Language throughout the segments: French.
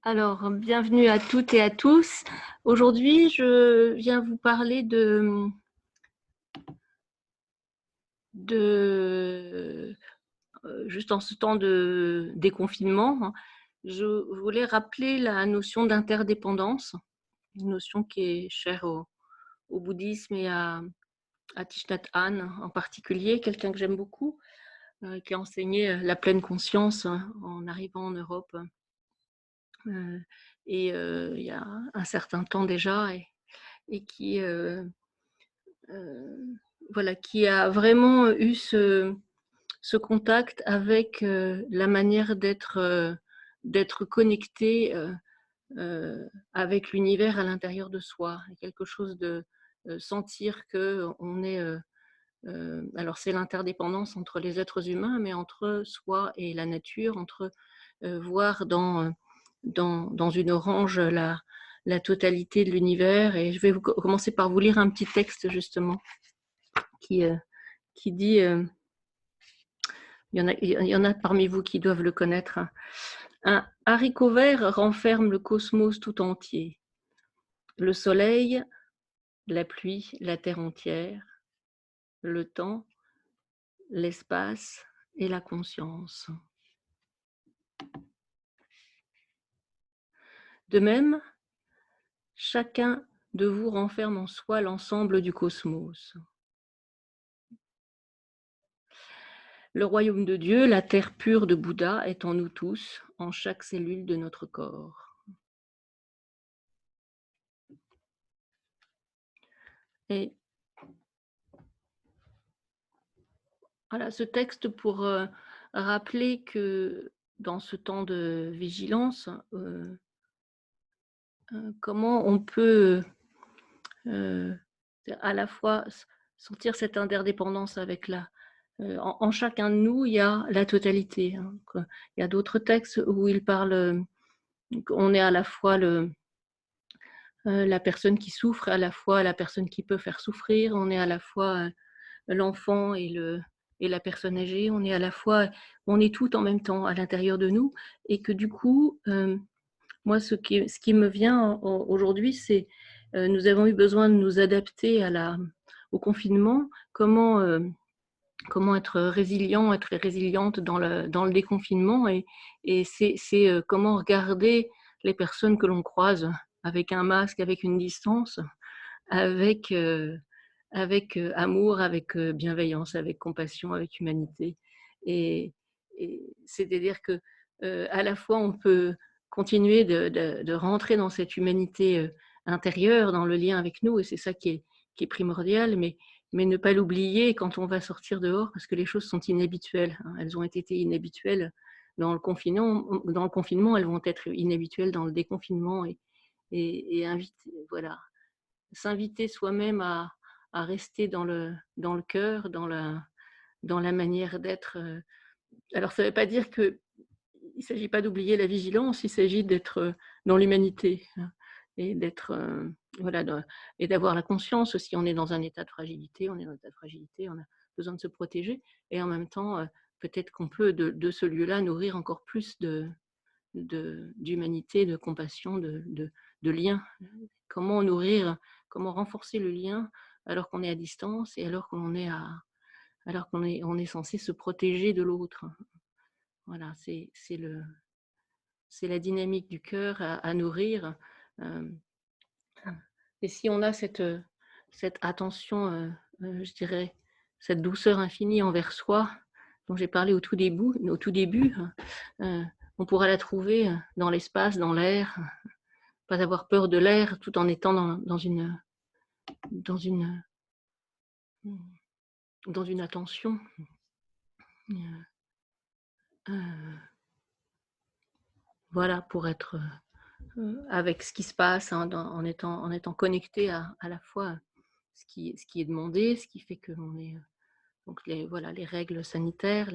Alors, bienvenue à toutes et à tous. Aujourd'hui, je viens vous parler juste en ce temps de déconfinement, hein, je voulais rappeler la notion d'interdépendance, une notion qui est chère au bouddhisme et à Thich Nhat Hanh en particulier, quelqu'un que j'aime beaucoup, qui a enseigné la pleine conscience en arrivant en Europe. euh, il y a un certain temps déjà, et qui, voilà, qui a vraiment eu ce contact avec la manière d'être connecté avec l'univers à l'intérieur de soi, quelque chose de sentir que on est alors c'est l'interdépendance entre les êtres humains, mais entre soi et la nature, entre voir dans une orange la totalité de l'univers. Et je vais commencer par vous lire un petit texte justement qui, qui dit, il y en a parmi vous qui doivent le connaître, hein. Un haricot vert renferme le cosmos tout entier, le soleil, la pluie, la terre entière, le temps, l'espace et la conscience. De même, chacun de vous renferme en soi l'ensemble du cosmos. Le royaume de Dieu, la terre pure de Bouddha, est en nous tous, en chaque cellule de notre corps. Et voilà, ce texte pour rappeler que dans ce temps de vigilance, comment on peut à la fois sentir cette interdépendance avec en chacun de nous, il y a la totalité, hein. Il y a d'autres textes où il parle qu'on est à la fois la personne qui souffre, à la fois la personne qui peut faire souffrir, on est à la fois l'enfant et la personne âgée, on est à la fois, on est tout en même temps à l'intérieur de nous, et que du coup, moi, ce qui me vient aujourd'hui, c'est nous avons eu besoin de nous adapter au confinement. Comment être résilient, être résiliente dans le déconfinement, et c'est comment regarder les personnes que l'on croise avec un masque, avec une distance, avec, amour, avec bienveillance, avec compassion, avec humanité. Et, et c'est-à-dire que à la fois on peut continuer de rentrer dans cette humanité intérieure, dans le lien avec nous, et c'est ça qui est primordial, mais ne pas l'oublier quand on va sortir dehors, parce que les choses sont inhabituelles, hein. Elles ont été inhabituelles dans le confinement, elles vont être inhabituelles dans le déconfinement, et inviter, voilà, s'inviter soi-même à rester dans le cœur, dans la manière d'être. Alors, ça ne veut pas dire qu'il ne s'agit pas d'oublier la vigilance, il s'agit d'être dans l'humanité, hein, et d'être, voilà, et d'avoir la conscience aussi. On est dans un état de fragilité, on a besoin de se protéger, et en même temps, peut-être qu'on peut, de ce lieu-là, nourrir encore plus d'humanité, de compassion, de lien. Comment nourrir, comment renforcer le lien alors qu'on est à distance, et alors on est censé se protéger de l'autre. Voilà, c'est la dynamique du cœur à nourrir. Euh, et si on a cette attention, je dirais, cette douceur infinie envers soi, dont j'ai parlé au tout début, euh, on pourra la trouver dans l'espace, dans l'air, pas avoir peur de l'air, tout en étant dans une, dans une attention. Voilà, pour être avec ce qui se passe, hein, en étant connecté à la fois ce qui est demandé, ce qui fait que l'on est, donc voilà, les règles sanitaires,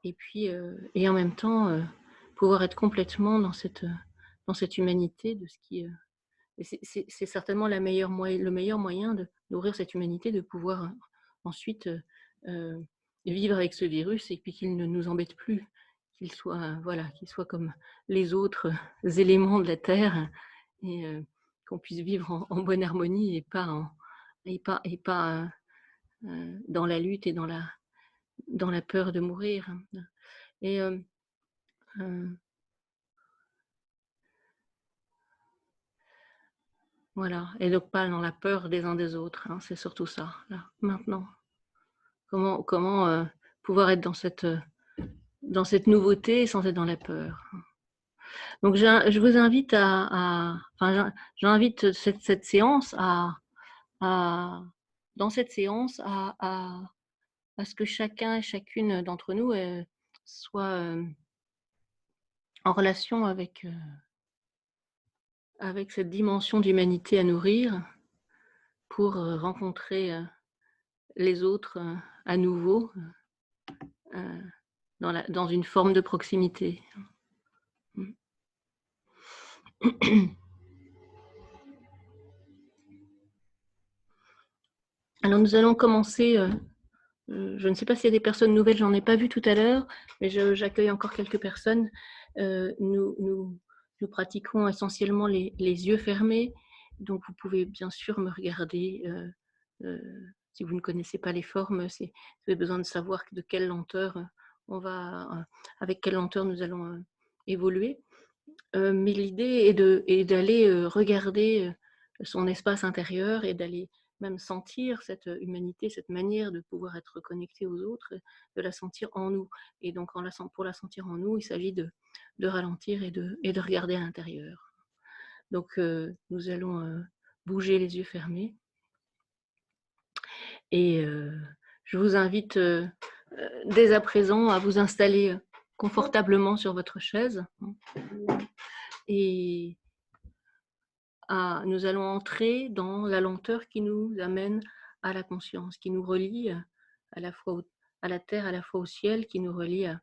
et puis et en même temps pouvoir être complètement dans cette humanité de ce qui c'est certainement le meilleur moyen de nourrir cette humanité, de pouvoir ensuite vivre avec ce virus, et puis qu'il ne nous embête plus, voilà, qu'il soit comme les autres éléments de la terre et qu'on puisse vivre en bonne harmonie et pas dans la lutte et dans la peur de mourir. Et voilà, et donc pas dans la peur des uns des autres, hein, c'est surtout ça, là, maintenant. Comment pouvoir être dans cette nouveauté sans être dans la peur. Donc je vous invite enfin, j'invite cette séance dans cette séance à ce que chacun et chacune d'entre nous soit en relation avec cette dimension d'humanité à nourrir pour rencontrer les autres à nouveau dans une forme de proximité. Alors nous allons commencer, je ne sais pas s'il y a des personnes nouvelles, j'en ai pas vu tout à l'heure, mais j'accueille encore quelques personnes. Nous pratiquons essentiellement les yeux fermés, donc vous pouvez bien sûr me regarder. Si vous ne connaissez pas les formes, si vous avez besoin de savoir de quelle lenteur avec quelle lenteur nous allons évoluer. Mais l'idée est d'aller regarder son espace intérieur et d'aller même sentir cette humanité, cette manière de pouvoir être connecté aux autres, de la sentir en nous. Et donc pour la sentir en nous, il s'agit de ralentir et de regarder à l'intérieur. Donc nous allons bouger les yeux fermés. Et je vous invite dès à présent à vous installer confortablement sur votre chaise. Et nous allons entrer dans la lenteur qui nous amène à la conscience, qui nous relie à la fois à la terre, à la fois au ciel, qui nous relie à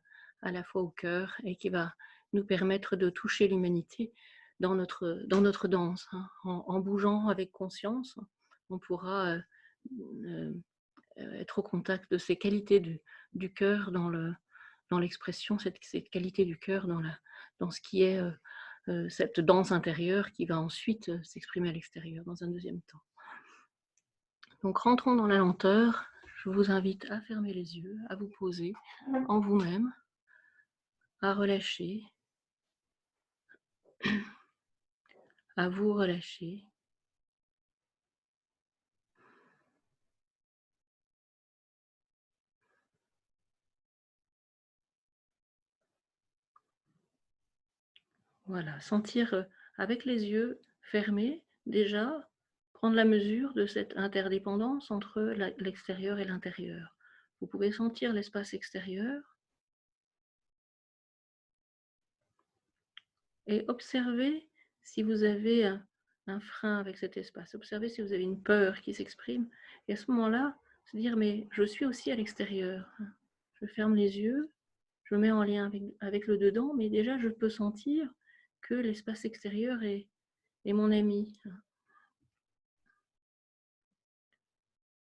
la fois au cœur et qui va nous permettre de toucher l'humanité dans notre danse. En bougeant avec conscience, on pourra être au contact de ces qualités du cœur dans l'expression, cette qualité du cœur dans ce qui est cette danse intérieure qui va ensuite s'exprimer à l'extérieur dans un deuxième temps. Donc rentrons dans la lenteur. Je vous invite à fermer les yeux, à vous poser en vous-même, à relâcher, à vous relâcher. Voilà, sentir avec les yeux fermés déjà, prendre la mesure de cette interdépendance entre l'extérieur et l'intérieur. Vous pouvez sentir l'espace extérieur et observer si vous avez un frein avec cet espace. Observez si vous avez une peur qui s'exprime. Et à ce moment-là, se dire, mais je suis aussi à l'extérieur. Je ferme les yeux, je mets en lien avec le dedans, mais déjà, je peux sentir que l'espace extérieur est mon ami.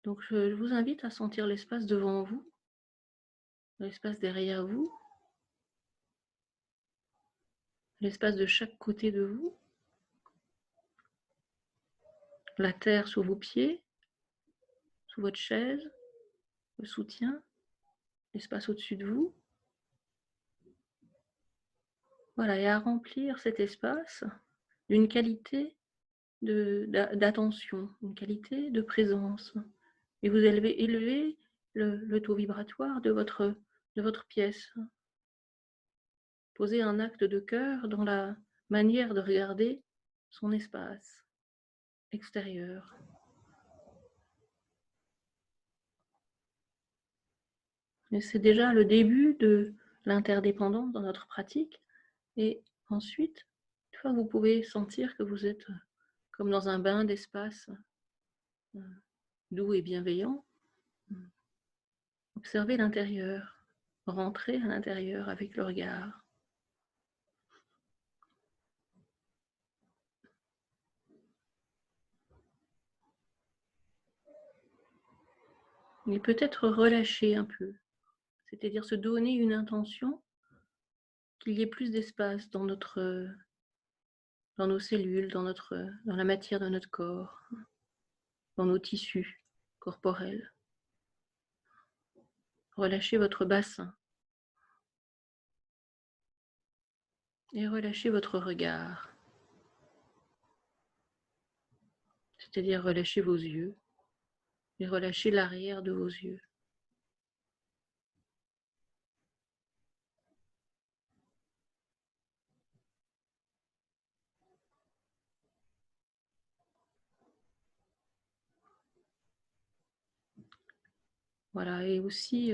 Donc, je vous invite à sentir l'espace devant vous, l'espace derrière vous, l'espace de chaque côté de vous, la terre sous vos pieds, sous votre chaise, le soutien, l'espace au-dessus de vous. Voilà, et à remplir cet espace d'une qualité d'attention, une qualité de présence. Et vous élevez le taux vibratoire de votre pièce. Posez un acte de cœur dans la manière de regarder son espace extérieur. Et c'est déjà le début de l'interdépendance dans notre pratique. Et ensuite, une fois que vous pouvez sentir que vous êtes comme dans un bain d'espace doux et bienveillant, observez l'intérieur, rentrez à l'intérieur avec le regard. Et peut-être relâcher un peu, c'est-à-dire se donner une intention qu'il y ait plus d'espace dans nos cellules, dans la matière de notre corps, dans nos tissus corporels. Relâchez votre bassin et relâchez votre regard, c'est-à-dire relâchez vos yeux et relâchez l'arrière de vos yeux. Voilà, et aussi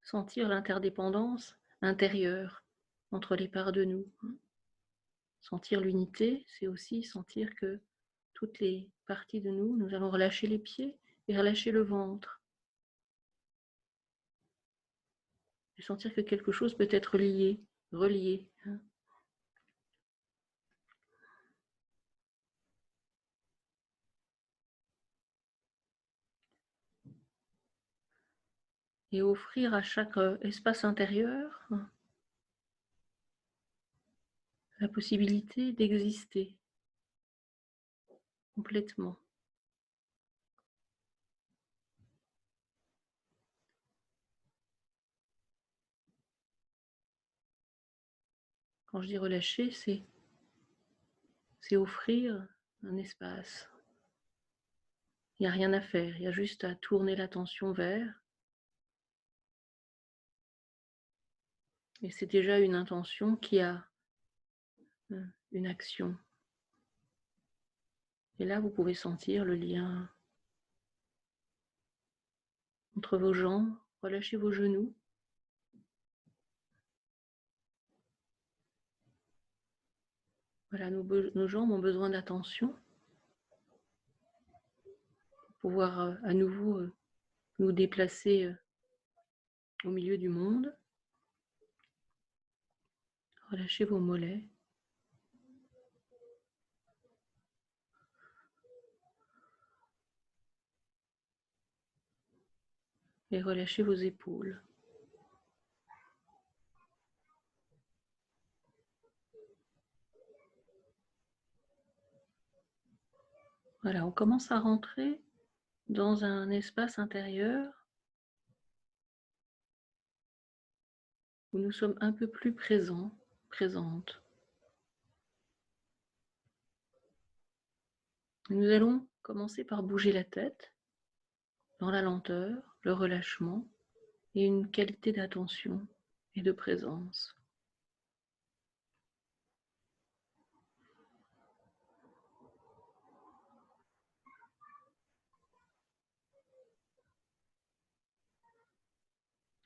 sentir l'interdépendance intérieure entre les parts de nous. Sentir l'unité, c'est aussi sentir que toutes les parties de nous, nous allons relâcher les pieds et relâcher le ventre. Et sentir que quelque chose peut être lié, relié. Et offrir à chaque espace intérieur la possibilité d'exister complètement. Quand je dis relâcher, c'est offrir un espace. Il n'y a rien à faire, il y a juste à tourner l'attention vers. Et c'est déjà une intention qui a une action. Et là, vous pouvez sentir le lien entre vos jambes. Relâchez vos genoux. Voilà, nos jambes ont besoin d'attention pour pouvoir à nouveau nous déplacer au milieu du monde. Relâchez vos mollets. Et relâchez vos épaules. Voilà, on commence à rentrer dans un espace intérieur où nous sommes un peu plus présents, présentes. Nous allons commencer par bouger la tête dans la lenteur, le relâchement et une qualité d'attention et de présence.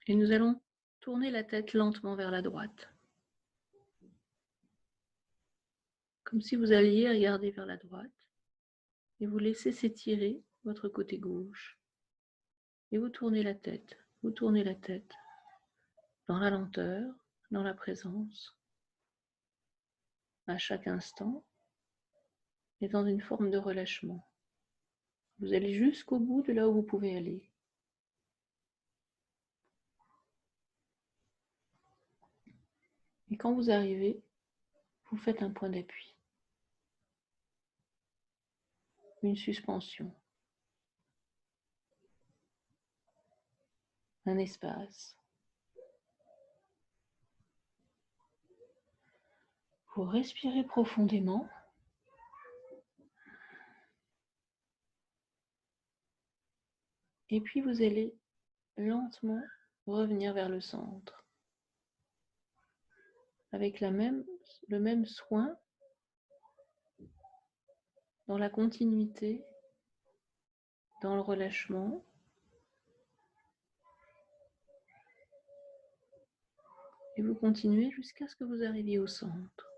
Et nous allons tourner la tête lentement vers la droite. Comme si vous alliez regarder vers la droite et vous laissez s'étirer votre côté gauche. Et vous tournez la tête dans la lenteur, dans la présence, à chaque instant et dans une forme de relâchement. Vous allez jusqu'au bout de là où vous pouvez aller. Et quand vous arrivez, vous faites un point d'appui, une suspension, un espace. Vous respirez profondément. Et puis vous allez lentement revenir vers le centre. Avec le même soin, dans la continuité, dans le relâchement. Et vous continuez jusqu'à ce que vous arriviez au centre.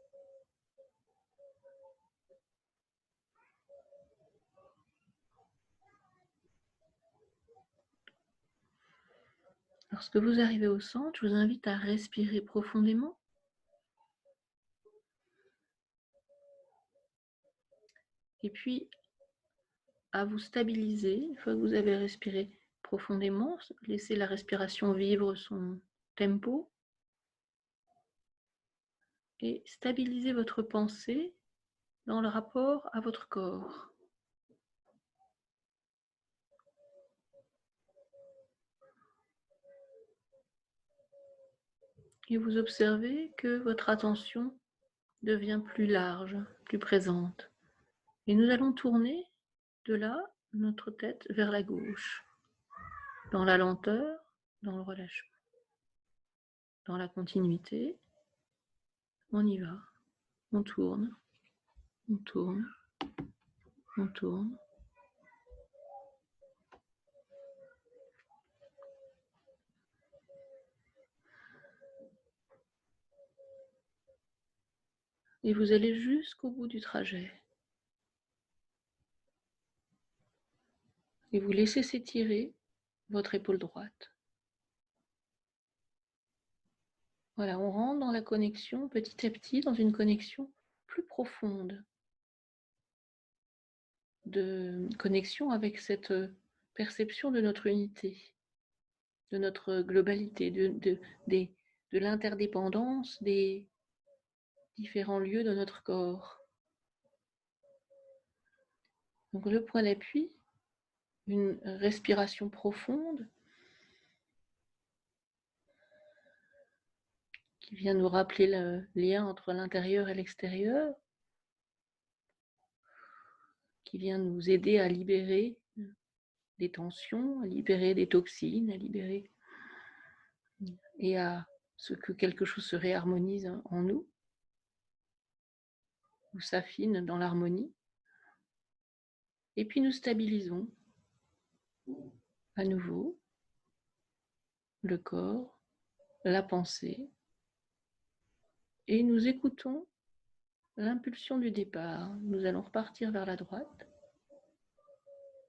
Lorsque vous arrivez au centre, je vous invite à respirer profondément. Et puis, à vous stabiliser. Une fois que vous avez respiré profondément, laissez la respiration vivre son tempo. et stabilisez votre pensée dans le rapport à votre corps. Et vous observez que votre attention devient plus large, plus présente. Et nous allons tourner de là notre tête vers la gauche, dans la lenteur, dans le relâchement, dans la continuité. On y va, on tourne, on tourne, on tourne. Et vous allez jusqu'au bout du trajet. Et vous laissez s'étirer votre épaule droite. Voilà, on rentre dans la connexion petit à petit, dans une connexion plus profonde, de connexion avec cette perception de notre unité, de notre globalité, de l'interdépendance des différents lieux de notre corps. Donc le point d'appui, une respiration profonde qui vient nous rappeler le lien entre l'intérieur et l'extérieur, qui vient nous aider à libérer des tensions, à libérer des toxines, à libérer et à ce que quelque chose se réharmonise en nous ou s'affine dans l'harmonie. Et puis nous stabilisons à nouveau le corps, la pensée, et nous écoutons l'impulsion du départ. Nous allons repartir vers la droite.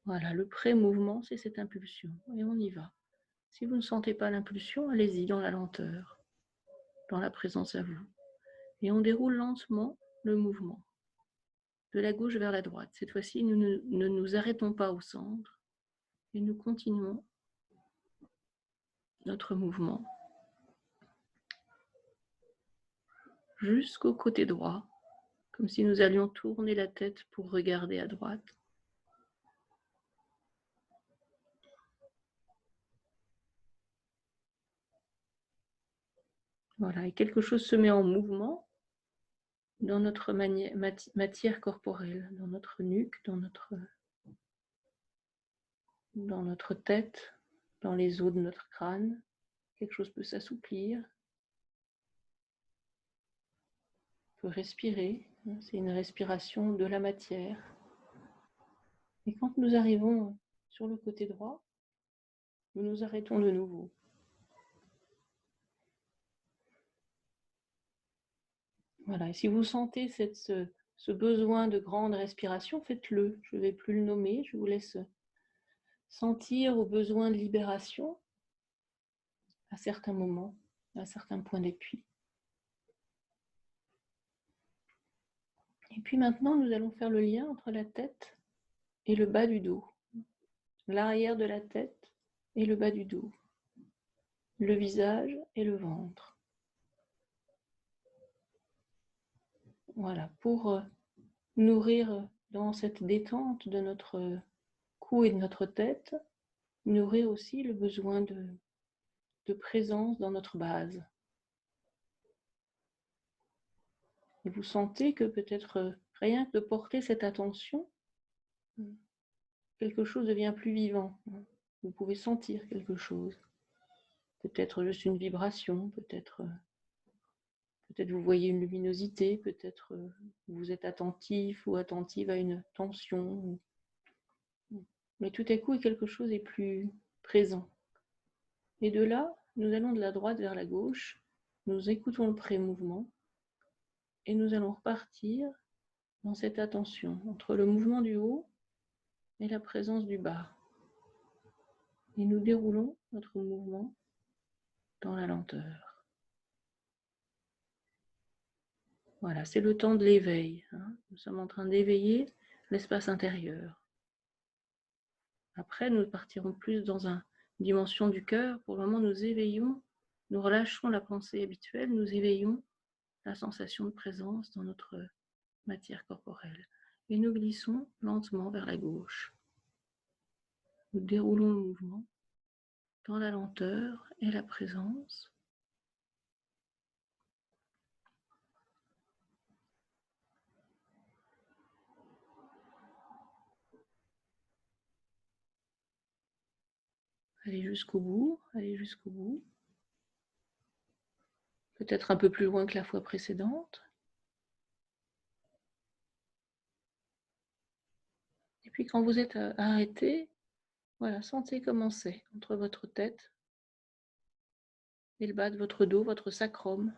Voilà, le pré-mouvement, c'est cette impulsion, et on y va. Si vous ne sentez pas l'impulsion, allez-y dans la lenteur, dans la présence à vous. Et on déroule lentement le mouvement, de la gauche vers la droite. Cette fois-ci, nous ne nous arrêtons pas au centre, et nous continuons notre mouvement jusqu'au côté droit, comme si nous allions tourner la tête pour regarder à droite. Voilà, et quelque chose se met en mouvement dans notre matière corporelle, dans notre nuque, dans notre tête, dans les os de notre crâne. Quelque chose peut s'assouplir, peut respirer. C'est une respiration de la matière. Et quand nous arrivons sur le côté droit, nous nous arrêtons de nouveau. Voilà, et si vous sentez ce besoin de grande respiration, faites-le. Je ne vais plus le nommer, je vous laisse sentir au besoin de libération à certains moments, à certains points d'appui. Et puis maintenant, nous allons faire le lien entre la tête et le bas du dos, l'arrière de la tête et le bas du dos, le visage et le ventre. Voilà, pour nourrir dans cette détente de notre cou et de notre tête, nourrir aussi le besoin de présence dans notre base. Et vous sentez que peut-être rien que de porter cette attention, quelque chose devient plus vivant. Vous pouvez sentir quelque chose. Peut-être juste une vibration, peut-être vous voyez une luminosité, peut-être vous êtes attentif ou attentive à une tension. Mais tout à coup, quelque chose est plus présent. Et de là, nous allons de la droite vers la gauche, nous écoutons le pré-mouvement et nous allons repartir dans cette attention entre le mouvement du haut et la présence du bas. Et nous déroulons notre mouvement dans la lenteur. Voilà, c'est le temps de l'éveil. Nous sommes en train d'éveiller l'espace intérieur. Après, nous partirons plus dans une dimension du cœur. Pour le moment, nous éveillons, nous relâchons la pensée habituelle, nous éveillons la sensation de présence dans notre matière corporelle. Et nous glissons lentement vers la gauche. Nous déroulons le mouvement dans la lenteur et la présence. Allez jusqu'au bout, allez jusqu'au bout. Peut-être un peu plus loin que la fois précédente. Et puis quand vous êtes arrêté, voilà, sentez comment c'est entre votre tête et le bas de votre dos, votre sacrum,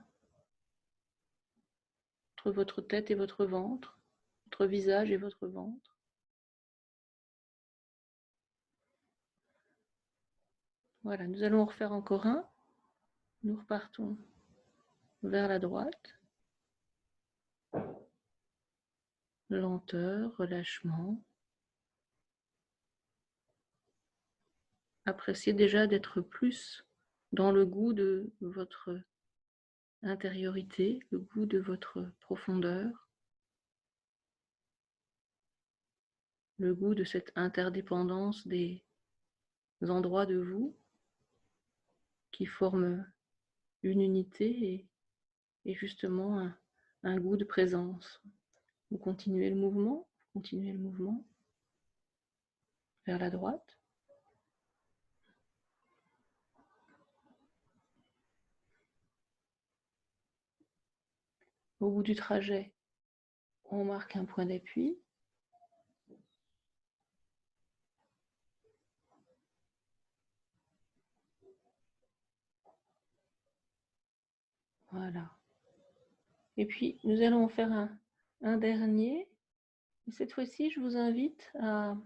entre votre tête et votre ventre, votre visage et votre ventre. Voilà, nous allons en refaire encore un. Nous repartons vers la droite. Lenteur, relâchement. Appréciez déjà d'être plus dans le goût de votre intériorité, le goût de votre profondeur, le goût de cette interdépendance des endroits de vous qui forment une unité et justement un goût de présence. Vous continuez le mouvement vers la droite. Au bout du trajet, on marque un point d'appui. Voilà. Et puis, nous allons en faire un dernier. Et cette fois-ci, je vous invite à...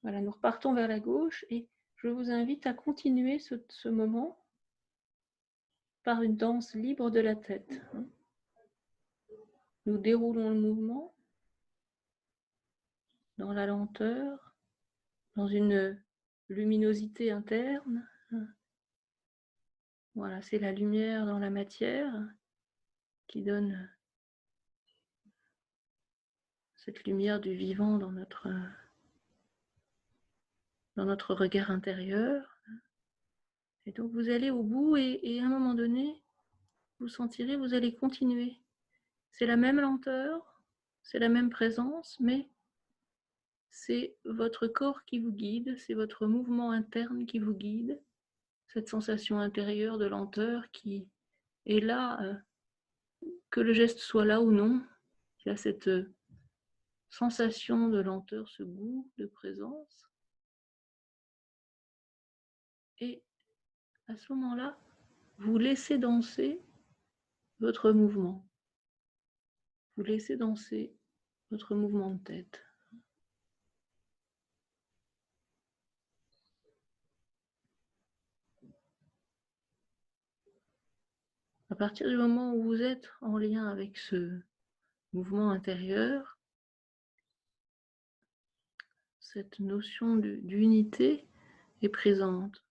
Voilà, nous repartons vers la gauche et je vous invite à continuer ce moment par une danse libre de la tête. Nous déroulons le mouvement dans la lenteur, dans une luminosité interne. Voilà, c'est la lumière dans la matière qui donne cette lumière du vivant dans notre regard intérieur. Et donc vous allez au bout et à un moment donné, vous sentirez, vous allez continuer. C'est la même lenteur, c'est la même présence, mais c'est votre corps qui vous guide, c'est votre mouvement interne qui vous guide, cette sensation intérieure de lenteur qui est là, que le geste soit là ou non, il y a cette sensation de lenteur, ce goût de présence. Et à ce moment-là, vous laissez danser votre mouvement. Vous laissez danser votre mouvement de tête. À partir du moment où vous êtes en lien avec ce mouvement intérieur, cette notion d'unité est présente.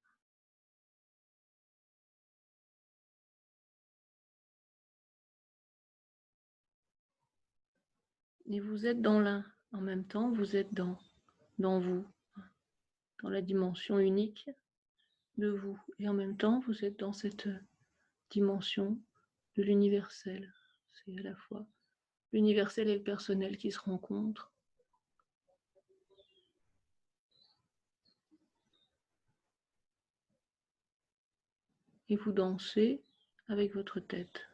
Et vous êtes dans l'un. En même temps, vous êtes dans vous, dans la dimension unique de vous. Et en même temps, vous êtes dans cette dimension de l'universel. C'est à la fois l'universel et le personnel qui se rencontrent. Et vous dansez avec votre tête.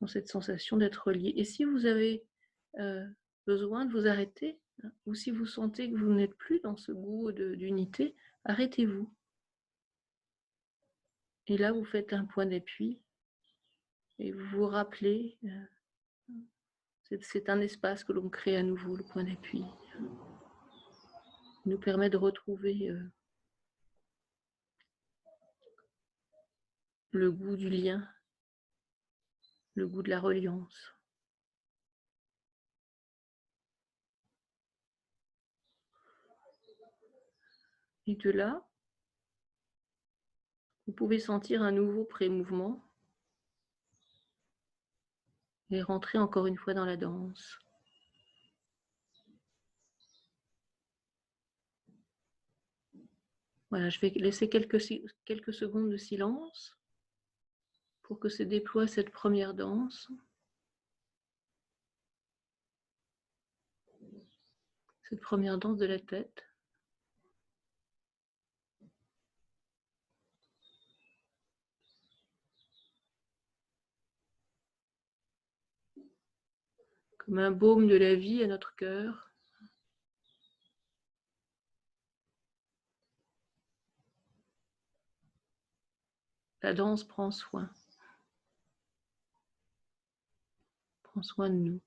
Dans cette sensation d'être lié. Et si vous avez besoin de vous arrêter, ou si vous sentez que vous n'êtes plus dans ce goût d'unité, arrêtez-vous. Et là, vous faites un point d'appui et vous vous rappelez, c'est un espace que l'on crée à nouveau, le point d'appui. Il nous permet de retrouver le goût du lien, le goût de la reliance. Et de là, vous pouvez sentir un nouveau pré-mouvement et rentrer encore une fois dans la danse. Voilà, je vais laisser quelques secondes de silence pour que se déploie cette première danse. Cette première danse de la tête. Comme un baume de la vie à notre cœur. La danse prend soin de nous.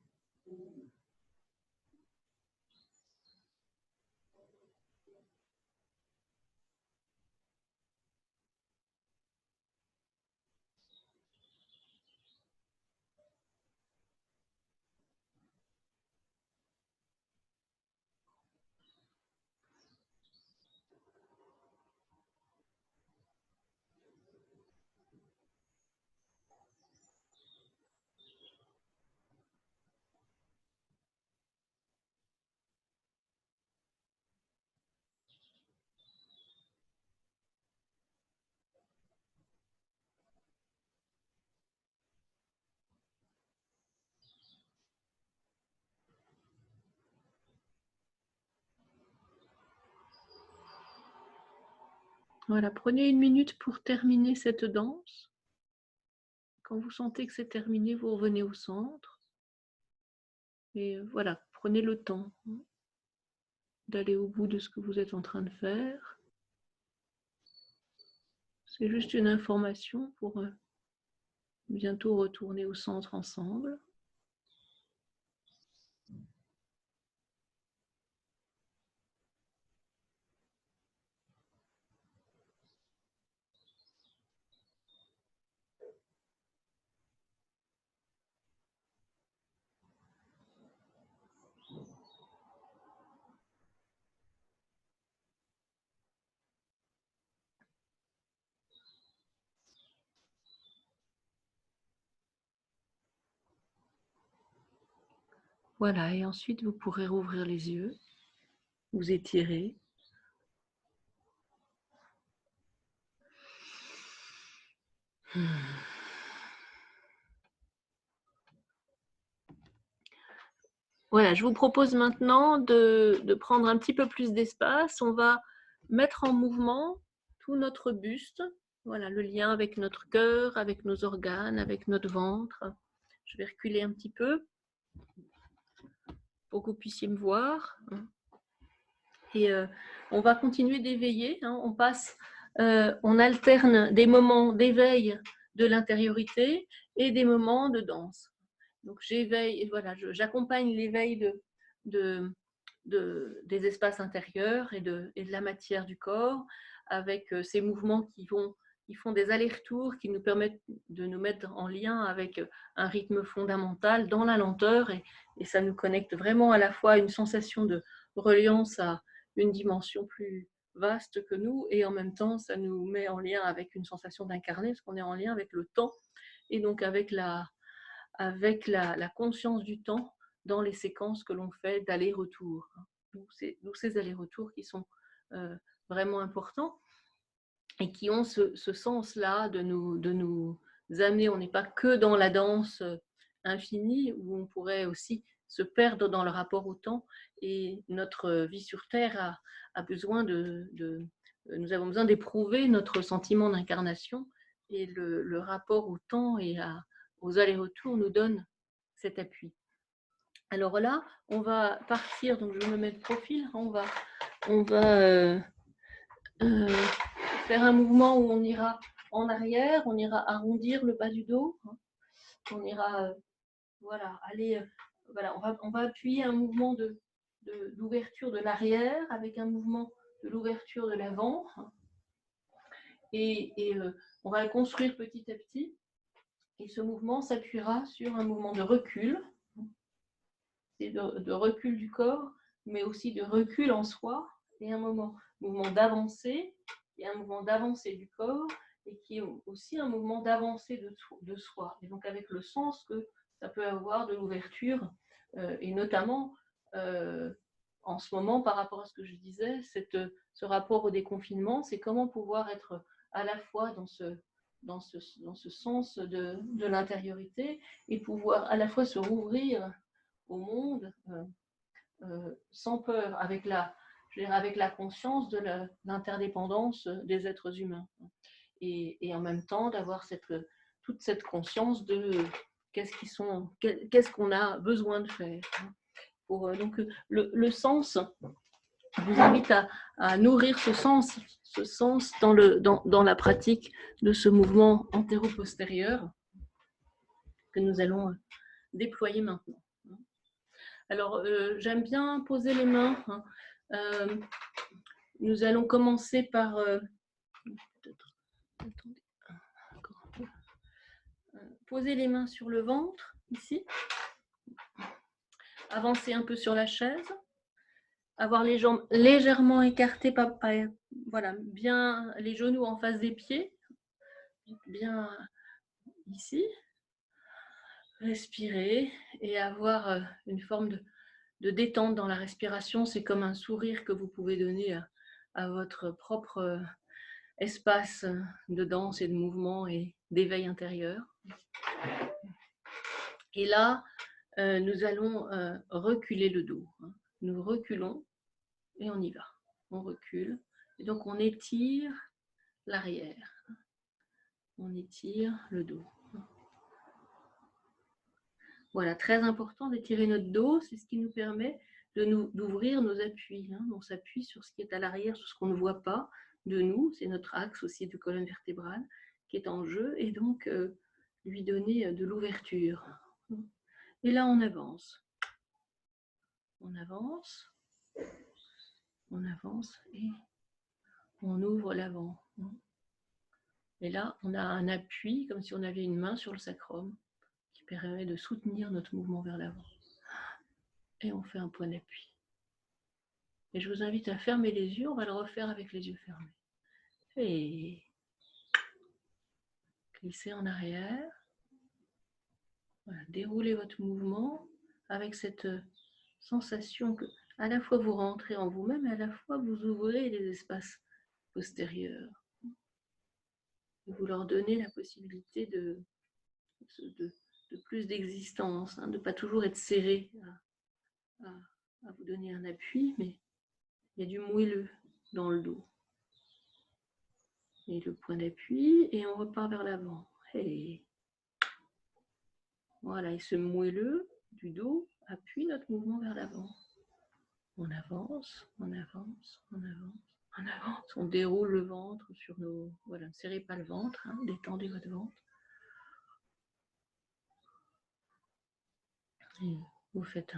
Voilà, prenez 1 minute pour terminer cette danse. Quand vous sentez que c'est terminé, vous revenez au centre. Et voilà, prenez le temps d'aller au bout de ce que vous êtes en train de faire. C'est juste une information pour bientôt retourner au centre ensemble. Voilà, et ensuite vous pourrez rouvrir les yeux, vous étirer. Voilà, je vous propose maintenant de prendre un petit peu plus d'espace. On va mettre en mouvement tout notre buste. Voilà, le lien avec notre cœur, avec nos organes, avec notre ventre. Je vais reculer un petit peu pour que vous puissiez me voir. Et on va continuer d'éveiller. On alterne des moments d'éveil de l'intériorité et des moments de danse. Donc j'éveille, voilà, j'accompagne l'éveil des espaces intérieurs et de la matière du corps avec ces mouvements qui font des allers-retours, qui nous permettent de nous mettre en lien avec un rythme fondamental dans la lenteur et ça nous connecte vraiment à la fois à une sensation de reliance à une dimension plus vaste que nous et en même temps ça nous met en lien avec une sensation d'incarner parce qu'on est en lien avec le temps et donc avec la conscience du temps dans les séquences que l'on fait d'aller-retour. D'où ces allers-retours qui sont vraiment importants et qui ont ce sens-là de nous amener. On n'est pas que dans la danse infinie, où on pourrait aussi se perdre dans le rapport au temps. Et notre vie sur Terre a besoin nous avons besoin d'éprouver notre sentiment d'incarnation. Et le rapport au temps et aux allers-retours nous donne cet appui. Alors là, on va partir, donc je me mets de profil, on va faire un mouvement où on ira en arrière, on ira arrondir le bas du dos, on ira voilà, aller, voilà, on va appuyer un mouvement d'ouverture de l'arrière avec un mouvement de l'ouverture de l'avant et on va le construire petit à petit et ce mouvement s'appuiera sur un mouvement de recul, c'est de recul du corps mais aussi de recul en soi et un mouvement d'avancée, et un mouvement d'avancée du corps, et qui est aussi un mouvement d'avancée de soi. Et donc avec le sens que ça peut avoir de l'ouverture, et notamment en ce moment, par rapport à ce que je disais, ce rapport au déconfinement, c'est comment pouvoir être à la fois dans ce sens de l'intériorité et pouvoir à la fois se rouvrir au monde sans peur, avec la conscience de l'interdépendance des êtres humains. Et en même temps, d'avoir toute cette conscience de qu'est-ce qu'on a besoin de faire. Donc, le sens vous invite à nourrir ce sens dans la pratique de ce mouvement antéro-postérieur que nous allons déployer maintenant. Alors, j'aime bien poser les mains. Nous allons commencer par... poser les mains sur le ventre, ici. Avancer un peu sur la chaise. Avoir les jambes légèrement écartées, voilà, bien les genoux en face des pieds. Bien ici. Respirer et avoir une forme de détente dans la respiration. C'est comme un sourire que vous pouvez donner à votre propre espace de danse et de mouvement et d'éveil intérieur. Et là, nous allons reculer le dos. Nous reculons et on y va. On recule. Et donc, on étire l'arrière. On étire le dos. Voilà, très important d'étirer notre dos. C'est ce qui nous permet d'ouvrir nos appuis. On s'appuie sur ce qui est à l'arrière, sur ce qu'on ne voit pas de nous. C'est notre axe aussi de colonne vertébrale qui est en jeu. Et donc, lui donner de l'ouverture. Et là, on avance. On avance. On avance et on ouvre l'avant. Et là, on a un appui, comme si on avait une main sur le sacrum, qui permet de soutenir notre mouvement vers l'avant. Et on fait un point d'appui. Et je vous invite à fermer les yeux, on va le refaire avec les yeux fermés. Et glissez en arrière. Voilà, déroulez votre mouvement avec cette sensation que à la fois vous rentrez en vous-même et à la fois vous ouvrez les espaces postérieurs. Et vous leur donnez la possibilité de plus d'existence, de ne pas toujours être serré à vous donner un appui, mais il y a du moelleux dans le dos. Et le point d'appui, et on repart vers l'avant. Et voilà, et ce moelleux du dos appuie notre mouvement vers l'avant. On avance, on avance, on avance, on avance. On déroule le ventre sur nos... Voilà, ne serrez pas le ventre, détendez votre ventre. Et vous faites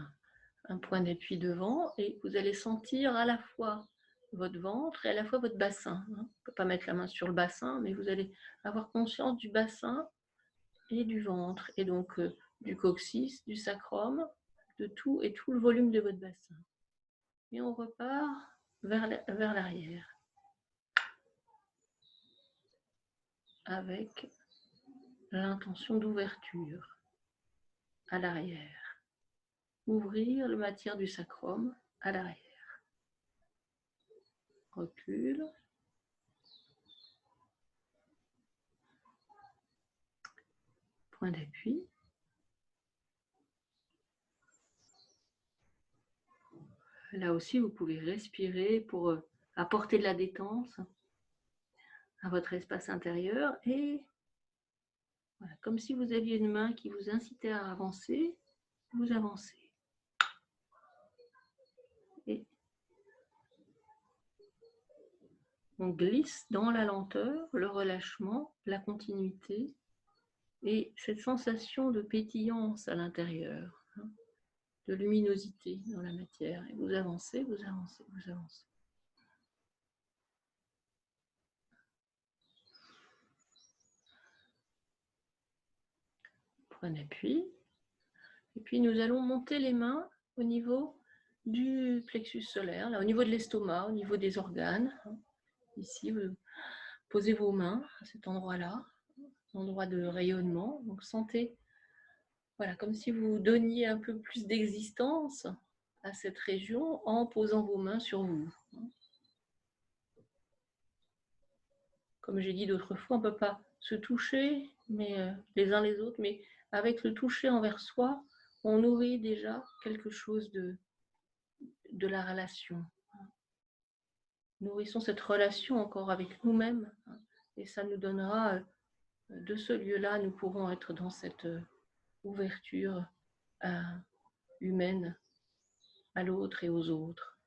un point d'appui devant et vous allez sentir à la fois votre ventre et à la fois votre bassin. On ne peut pas mettre la main sur le bassin, mais vous allez avoir conscience du bassin et du ventre, et donc du coccyx, du sacrum, de tout et tout le volume de votre bassin. Et on repart vers l'arrière avec l'intention d'ouverture à l'arrière. Ouvrir la matière du sacrum à l'arrière. Recule. Point d'appui. Là aussi, vous pouvez respirer pour apporter de la détente à votre espace intérieur et voilà, comme si vous aviez une main qui vous incitait à avancer, vous avancez. Et on glisse dans la lenteur, le relâchement, la continuité et cette sensation de pétillance à l'intérieur, de luminosité dans la matière. Et vous avancez, vous avancez, vous avancez. Point d'appui. Et puis nous allons monter les mains au niveau du plexus solaire, là, au niveau de l'estomac, au niveau des organes. Ici, vous posez vos mains à cet endroit-là, endroit de rayonnement. Donc, sentez, voilà, comme si vous donniez un peu plus d'existence à cette région en posant vos mains sur vous. Comme j'ai dit d'autres fois, on ne peut pas se toucher mais, les uns les autres, mais avec le toucher envers soi, on nourrit déjà quelque chose de la relation. Nourrissons cette relation encore avec nous-mêmes et ça nous donnera, de ce lieu-là, nous pourrons être dans cette ouverture humaine à l'autre et aux autres.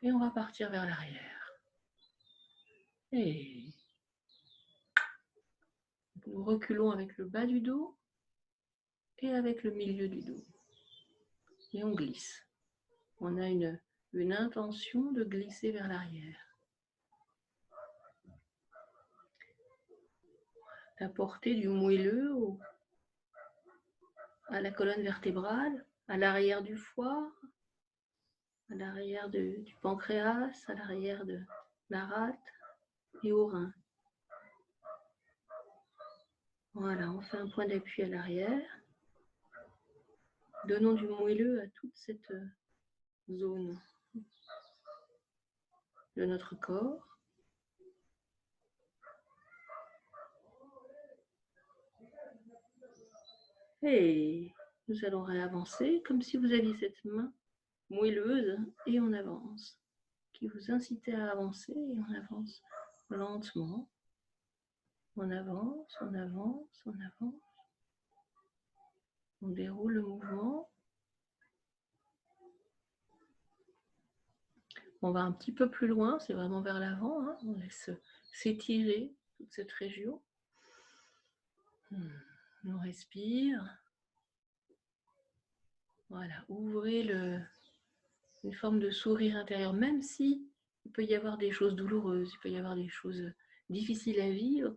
Et on va partir vers l'arrière. Et nous reculons avec le bas du dos et avec le milieu du dos. Et on glisse. On a une intention de glisser vers l'arrière. D'apporter du moelleux à la colonne vertébrale, à l'arrière du foie, à l'arrière du pancréas, à l'arrière de la rate et au rein. Voilà, on fait un point d'appui à l'arrière. Donnons du moelleux à toute cette zone de notre corps. Et nous allons réavancer comme si vous aviez cette main moelleuse et on avance, qui vous incitait à avancer et on avance lentement. On avance, on avance, on avance. On déroule le mouvement. On va un petit peu plus loin, c'est vraiment vers l'avant. Hein. On laisse s'étirer toute cette région. On respire. Voilà, ouvrez une forme de sourire intérieur, même si il peut y avoir des choses douloureuses, il peut y avoir des choses difficiles à vivre.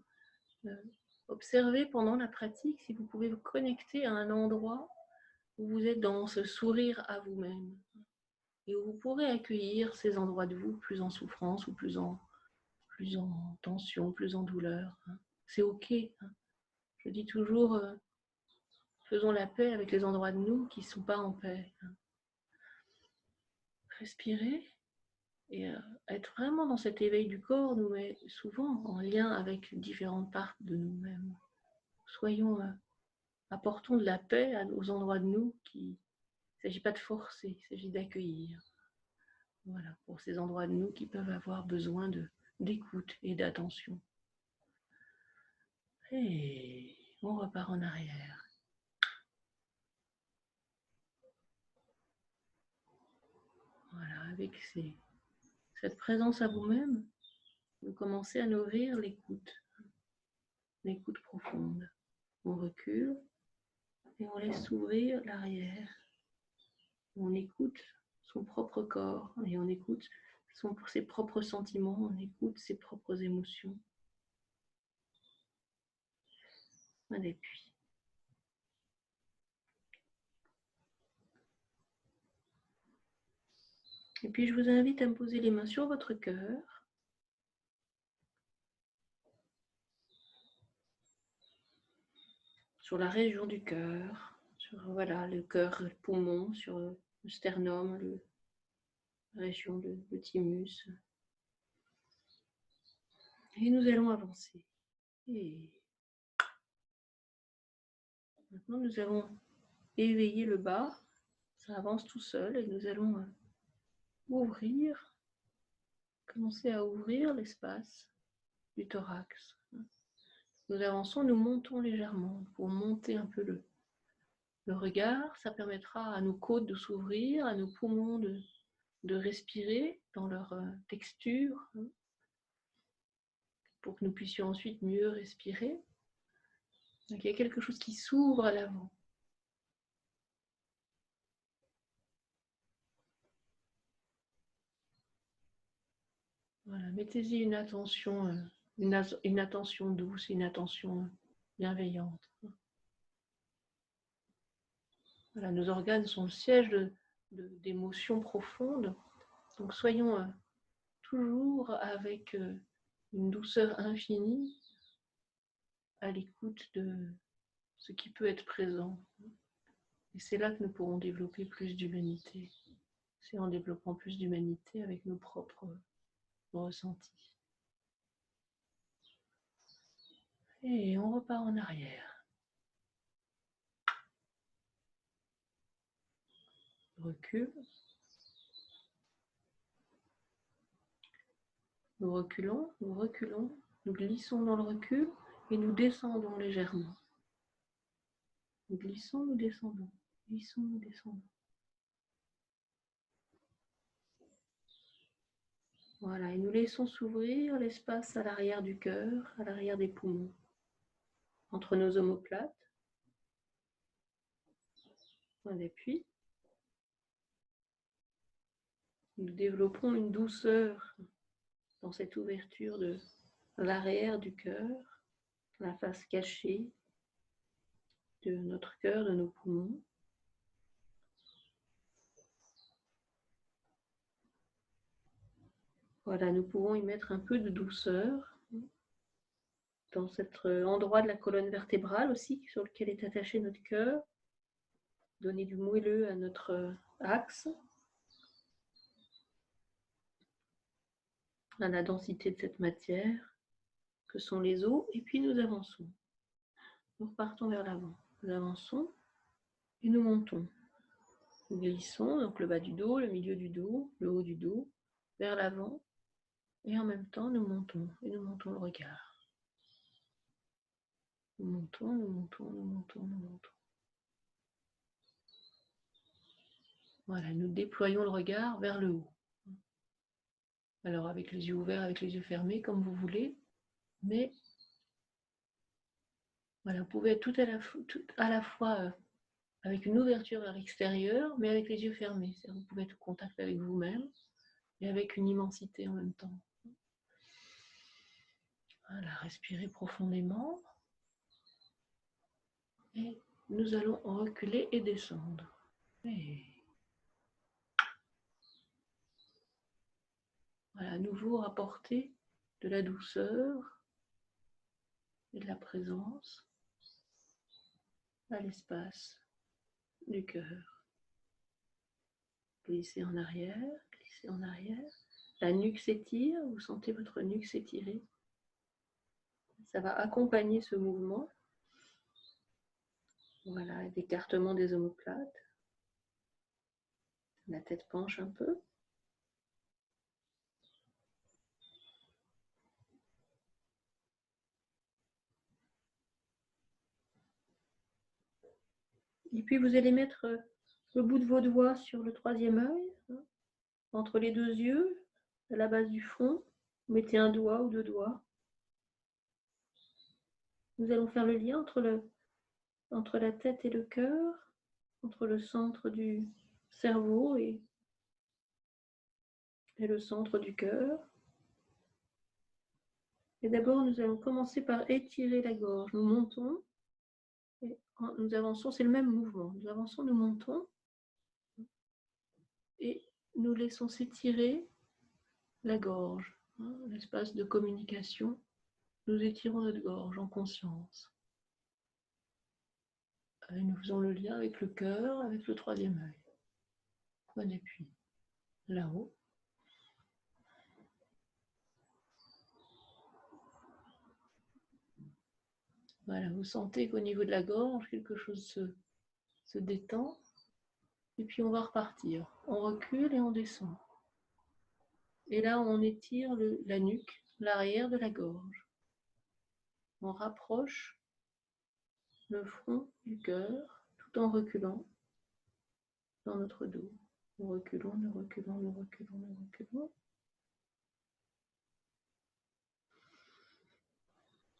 Observez pendant la pratique si vous pouvez vous connecter à un endroit où vous êtes dans ce sourire à vous-même et où vous pourrez accueillir ces endroits de vous plus en souffrance ou plus en tension, plus en douleur. C'est ok. Je dis toujours, faisons la paix avec les endroits de nous qui ne sont pas en paix. Respirer et être vraiment dans cet éveil du corps nous met souvent en lien avec différentes parts de nous-mêmes. Soyons, apportons de la paix aux endroits de nous qui... Il ne s'agit pas de forcer, il s'agit d'accueillir. Voilà, pour ces endroits de nous qui peuvent avoir besoin d'écoute et d'attention. Et on repart en arrière. Voilà, avec cette présence à vous-même, vous commencez à nourrir l'écoute profonde. On recule et on laisse s'ouvrir l'arrière. On écoute son propre corps et on écoute ses propres sentiments, on écoute ses propres émotions. Un appui. Et puis je vous invite à me poser les mains sur votre cœur. Sur la région du cœur, sur voilà, le cœur, le poumon, sur le sternum, la région de le thymus. Et nous allons avancer. Et maintenant, nous allons éveiller le bas. Ça avance tout seul et nous allons ouvrir, commencer à ouvrir l'espace du thorax. Nous avançons, nous montons légèrement pour monter un peu le regard. Ça permettra à nos côtes de s'ouvrir, à nos poumons de respirer dans leur texture, pour que nous puissions ensuite mieux respirer. Donc il y a quelque chose qui s'ouvre à l'avant. Voilà, mettez-y une attention douce, une attention bienveillante. Voilà, nos organes sont le siège d'émotions profondes. Donc soyons toujours avec une douceur infinie à l'écoute de ce qui peut être présent. Et c'est là que nous pourrons développer plus d'humanité. C'est en développant plus d'humanité avec nos propres ressentis. Et on repart en arrière. Recule. Nous reculons, nous glissons dans le recul et nous descendons légèrement. Nous glissons, nous descendons, glissons, nous descendons. Voilà, et nous laissons s'ouvrir l'espace à l'arrière du cœur, à l'arrière des poumons, entre nos omoplates. Point d'appui. Nous développons une douceur dans cette ouverture de l'arrière du cœur, la face cachée de notre cœur, de nos poumons. Voilà, nous pouvons y mettre un peu de douceur dans cet endroit de la colonne vertébrale aussi, sur lequel est attaché notre cœur. Donner du moelleux à notre axe, à la densité de cette matière que sont les os, et puis nous avançons. Nous repartons vers l'avant. Nous avançons et nous montons. Nous glissons, donc le bas du dos, le milieu du dos, le haut du dos, vers l'avant, et en même temps nous montons, et nous montons le regard. Nous montons, nous montons, nous montons, nous montons. Voilà, nous déployons le regard vers le haut. Alors avec les yeux ouverts, avec les yeux fermés, comme vous voulez, mais voilà, vous pouvez être tout à la fois avec une ouverture vers l'extérieur, mais avec les yeux fermés. Vous pouvez être en contact avec vous-même et avec une immensité en même temps. Voilà, respirez profondément. Et nous allons reculer et descendre. Et voilà, à nouveau rapporter de la douceur et de la présence à l'espace du cœur. Glissez en arrière, glissez en arrière. La nuque s'étire, vous sentez votre nuque s'étirer. Ça va accompagner ce mouvement. Voilà, d'écartement des omoplates. La tête penche un peu. Et puis vous allez mettre le bout de vos doigts sur le troisième œil, entre les deux yeux, à la base du front. Vous mettez un doigt ou deux doigts. Nous allons faire le lien entre la tête et le cœur, entre le centre du cerveau et le centre du cœur. Et d'abord, nous allons commencer par étirer la gorge. Nous montons, et nous avançons, c'est le même mouvement. Nous avançons, nous montons, et nous laissons s'étirer la gorge, l'espace de communication. Nous étirons notre gorge en conscience. Et nous faisons le lien avec le cœur, avec le troisième œil. Point d'appui. Là-haut. Voilà, vous sentez qu'au niveau de la gorge, quelque chose se détend. Et puis on va repartir. On recule et on descend. Et là, on étire la nuque, l'arrière de la gorge. On rapproche le front du cœur tout en reculant dans notre dos. Nous reculons, nous reculons, nous reculons, nous reculons.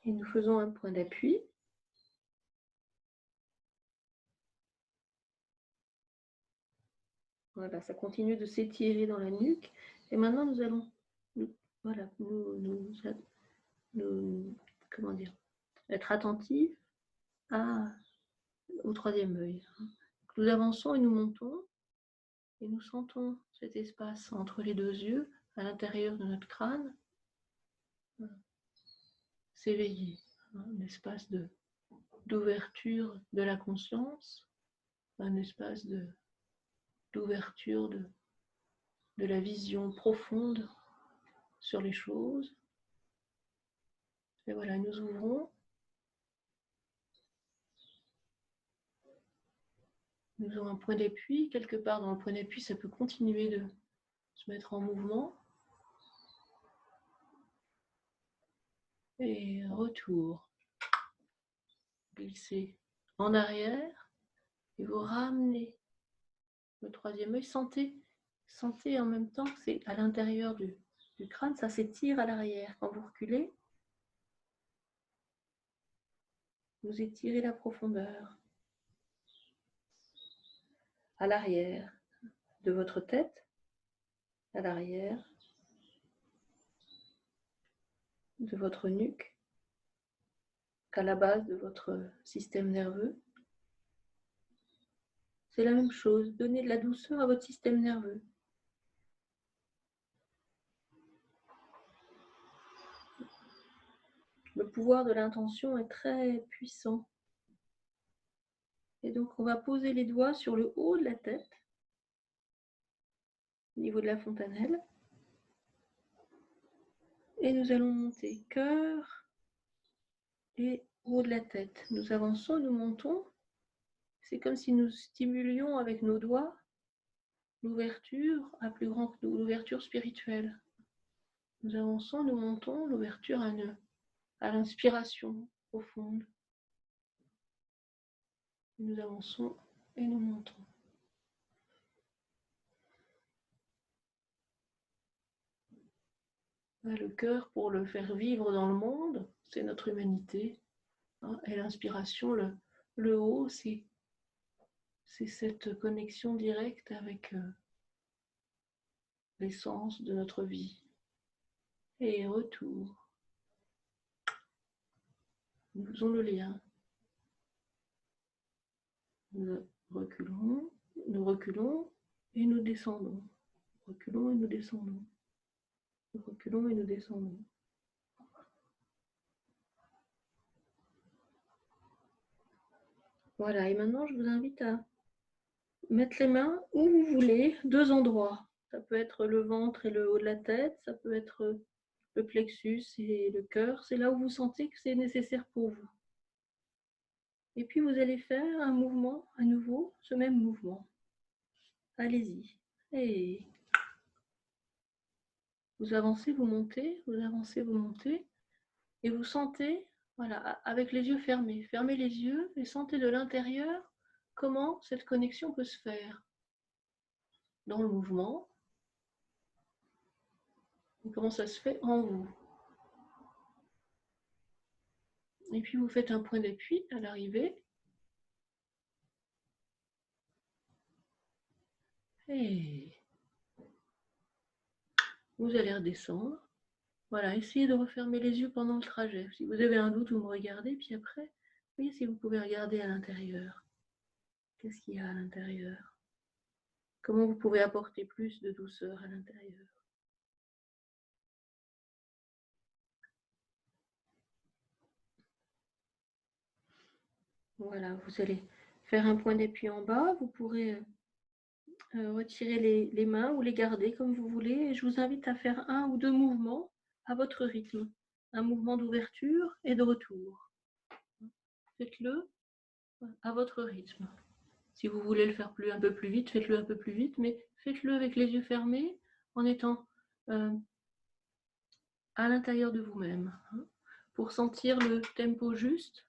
Et nous faisons un point d'appui. Voilà, ça continue de s'étirer dans la nuque. Et maintenant, nous allons comment dire, être attentifs au troisième œil. Nous avançons et nous montons et nous sentons cet espace entre les deux yeux, à l'intérieur de notre crâne, s'éveiller, un espace d'ouverture de la conscience, un espace d'ouverture de la vision profonde sur les choses. Et voilà, nous ouvrons. Nous avons un point d'appui. Quelque part dans le point d'appui, ça peut continuer de se mettre en mouvement. Et retour. Glissez en arrière et vous ramenez le troisième œil. Sentez en même temps que c'est à l'intérieur du crâne, ça s'étire à l'arrière. Quand vous reculez, vous étirez la profondeur. À l'arrière de votre tête, à l'arrière de votre nuque, qu'à la base de votre système nerveux. C'est la même chose, donnez de la douceur à votre système nerveux. Le pouvoir de l'intention est très puissant. Et donc on va poser les doigts sur le haut de la tête, au niveau de la fontanelle. Et nous allons monter cœur et haut de la tête. Nous avançons, nous montons. C'est comme si nous stimulions avec nos doigts l'ouverture à plus grand que nous, l'ouverture spirituelle. Nous avançons, nous montons, l'ouverture à l'inspiration profonde. Nous avançons et nous montons. Le cœur, pour le faire vivre dans le monde, c'est notre humanité. Et l'inspiration, le haut, c'est cette connexion directe avec l'essence de notre vie. Et retour. Nous faisons le lien. Nous reculons et nous descendons. Reculons et nous descendons. Nous reculons et nous descendons. Voilà, et maintenant je vous invite à mettre les mains où vous voulez, deux endroits. Ça peut être le ventre et le haut de la tête, ça peut être le plexus et le cœur. C'est là où vous sentez que c'est nécessaire pour vous. Et puis vous allez faire un mouvement à nouveau, ce même mouvement. Allez-y. Et vous avancez, vous montez, vous avancez, vous montez. Et vous sentez, voilà, avec les yeux fermés. Fermez les yeux et sentez de l'intérieur comment cette connexion peut se faire. Dans le mouvement, et comment ça se fait en vous. Et puis vous faites un point d'appui à l'arrivée. Et vous allez redescendre. Voilà, essayez de refermer les yeux pendant le trajet. Si vous avez un doute, vous me regardez, puis après, voyez si vous pouvez regarder à l'intérieur. Qu'est-ce qu'il y a à l'intérieur? Comment vous pouvez apporter plus de douceur à l'intérieur? Voilà, vous allez faire un point d'appui en bas. Vous pourrez retirer les mains ou les garder comme vous voulez. Et je vous invite à faire un ou deux mouvements à votre rythme. Un mouvement d'ouverture et de retour. Faites-le à votre rythme. Si vous voulez le faire un peu plus vite, faites-le un peu plus vite, mais faites-le avec les yeux fermés en étant à l'intérieur de vous-même, pour sentir le tempo juste,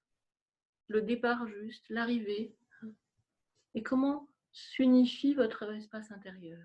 le départ juste, l'arrivée, et comment s'unifie votre espace intérieur.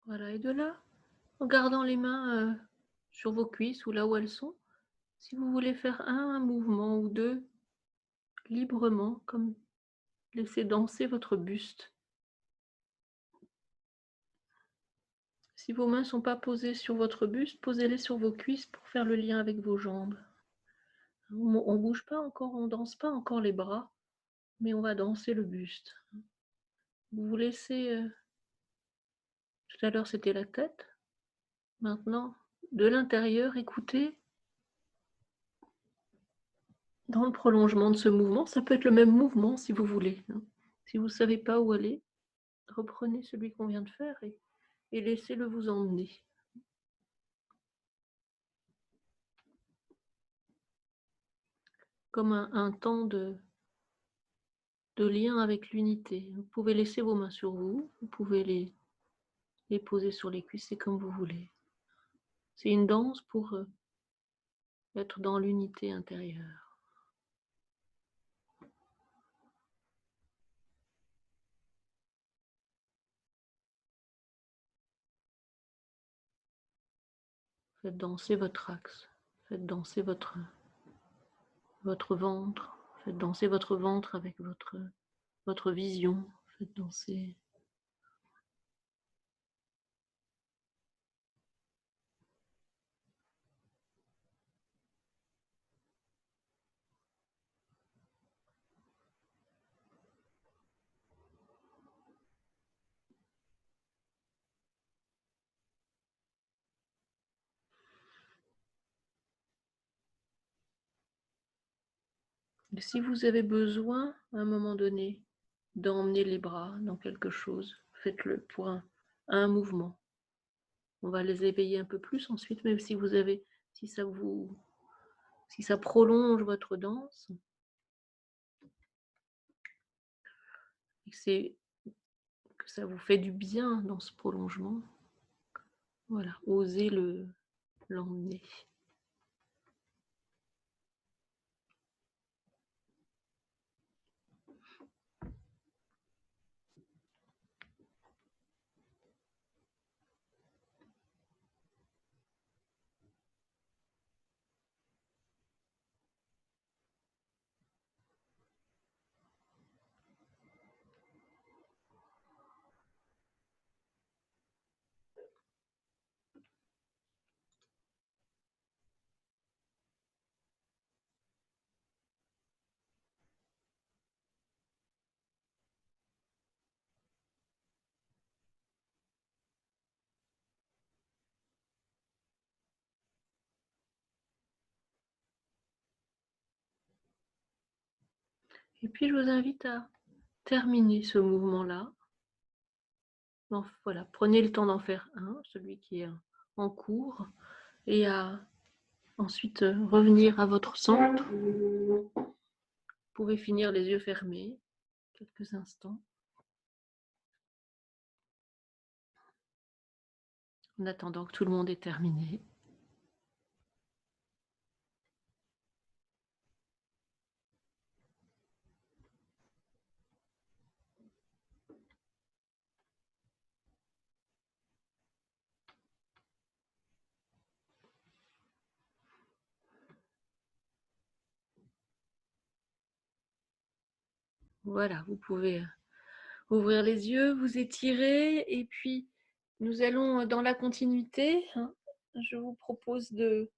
Voilà, et de là, en gardant les mains sur vos cuisses ou là où elles sont, si vous voulez faire un mouvement ou deux librement, comme laisser danser votre buste. Si vos mains ne sont pas posées sur votre buste, posez-les sur vos cuisses pour faire le lien avec vos jambes. On ne bouge pas encore, on ne danse pas encore les bras, mais on va danser le buste. Vous vous laissez, tout à l'heure c'était la tête, maintenant de l'intérieur, écoutez dans le prolongement de ce mouvement, ça peut être le même mouvement si vous voulez. Si vous ne savez pas où aller, reprenez celui qu'on vient de faire et laissez-le vous emmener. Comme un temps de lien avec l'unité. Vous pouvez laisser vos mains sur vous, vous pouvez les poser sur les cuisses, c'est comme vous voulez. C'est une danse pour être dans l'unité intérieure. Faites danser votre axe, faites danser votre ventre, faites danser votre ventre avec votre vision, faites danser. Et si vous avez besoin, à un moment donné, d'emmener les bras dans quelque chose, faites-le pour un mouvement. On va les éveiller un peu plus ensuite, même si vous avez, si ça prolonge votre danse, et que ça vous fait du bien dans ce prolongement, voilà, osez l'emmener. Et puis je vous invite à terminer ce mouvement-là. Voilà, prenez le temps d'en faire un, celui qui est en cours, et à ensuite revenir à votre centre. Vous pouvez finir les yeux fermés quelques instants, en attendant que tout le monde ait terminé. Voilà, vous pouvez ouvrir les yeux, vous étirer, et puis nous allons dans la continuité. Je vous propose de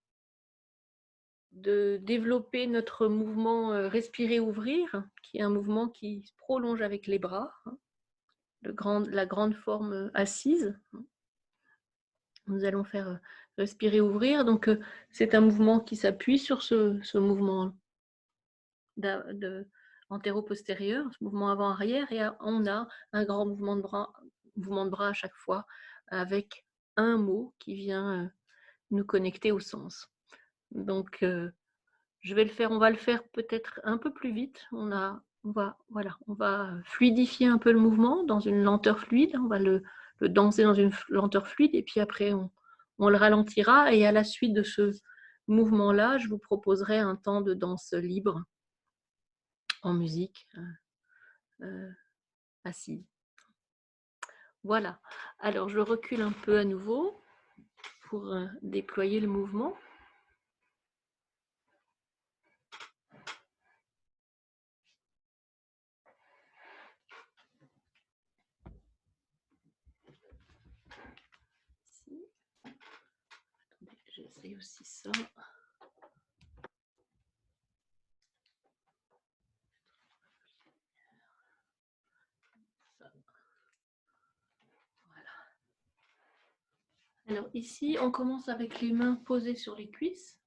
développer notre mouvement respirer-ouvrir, qui est un mouvement qui se prolonge avec les bras, la grande forme assise. Nous allons faire respirer-ouvrir. Donc, c'est un mouvement qui s'appuie sur ce mouvement antéro-postérieur, ce mouvement avant-arrière, et on a un grand mouvement de bras à chaque fois, avec un mot qui vient nous connecter au sens. Donc, on va le faire peut-être un peu plus vite. On va fluidifier un peu le mouvement dans une lenteur fluide. On va le danser dans une lenteur fluide, et puis après on le ralentira. Et à la suite de ce mouvement-là, je vous proposerai un temps de danse libre en musique assise. Voilà. Alors, je recule un peu à nouveau pour déployer le mouvement. Ici. Attendez, j'essaye aussi ça. Voilà. Alors ici, on commence avec les mains posées sur les cuisses.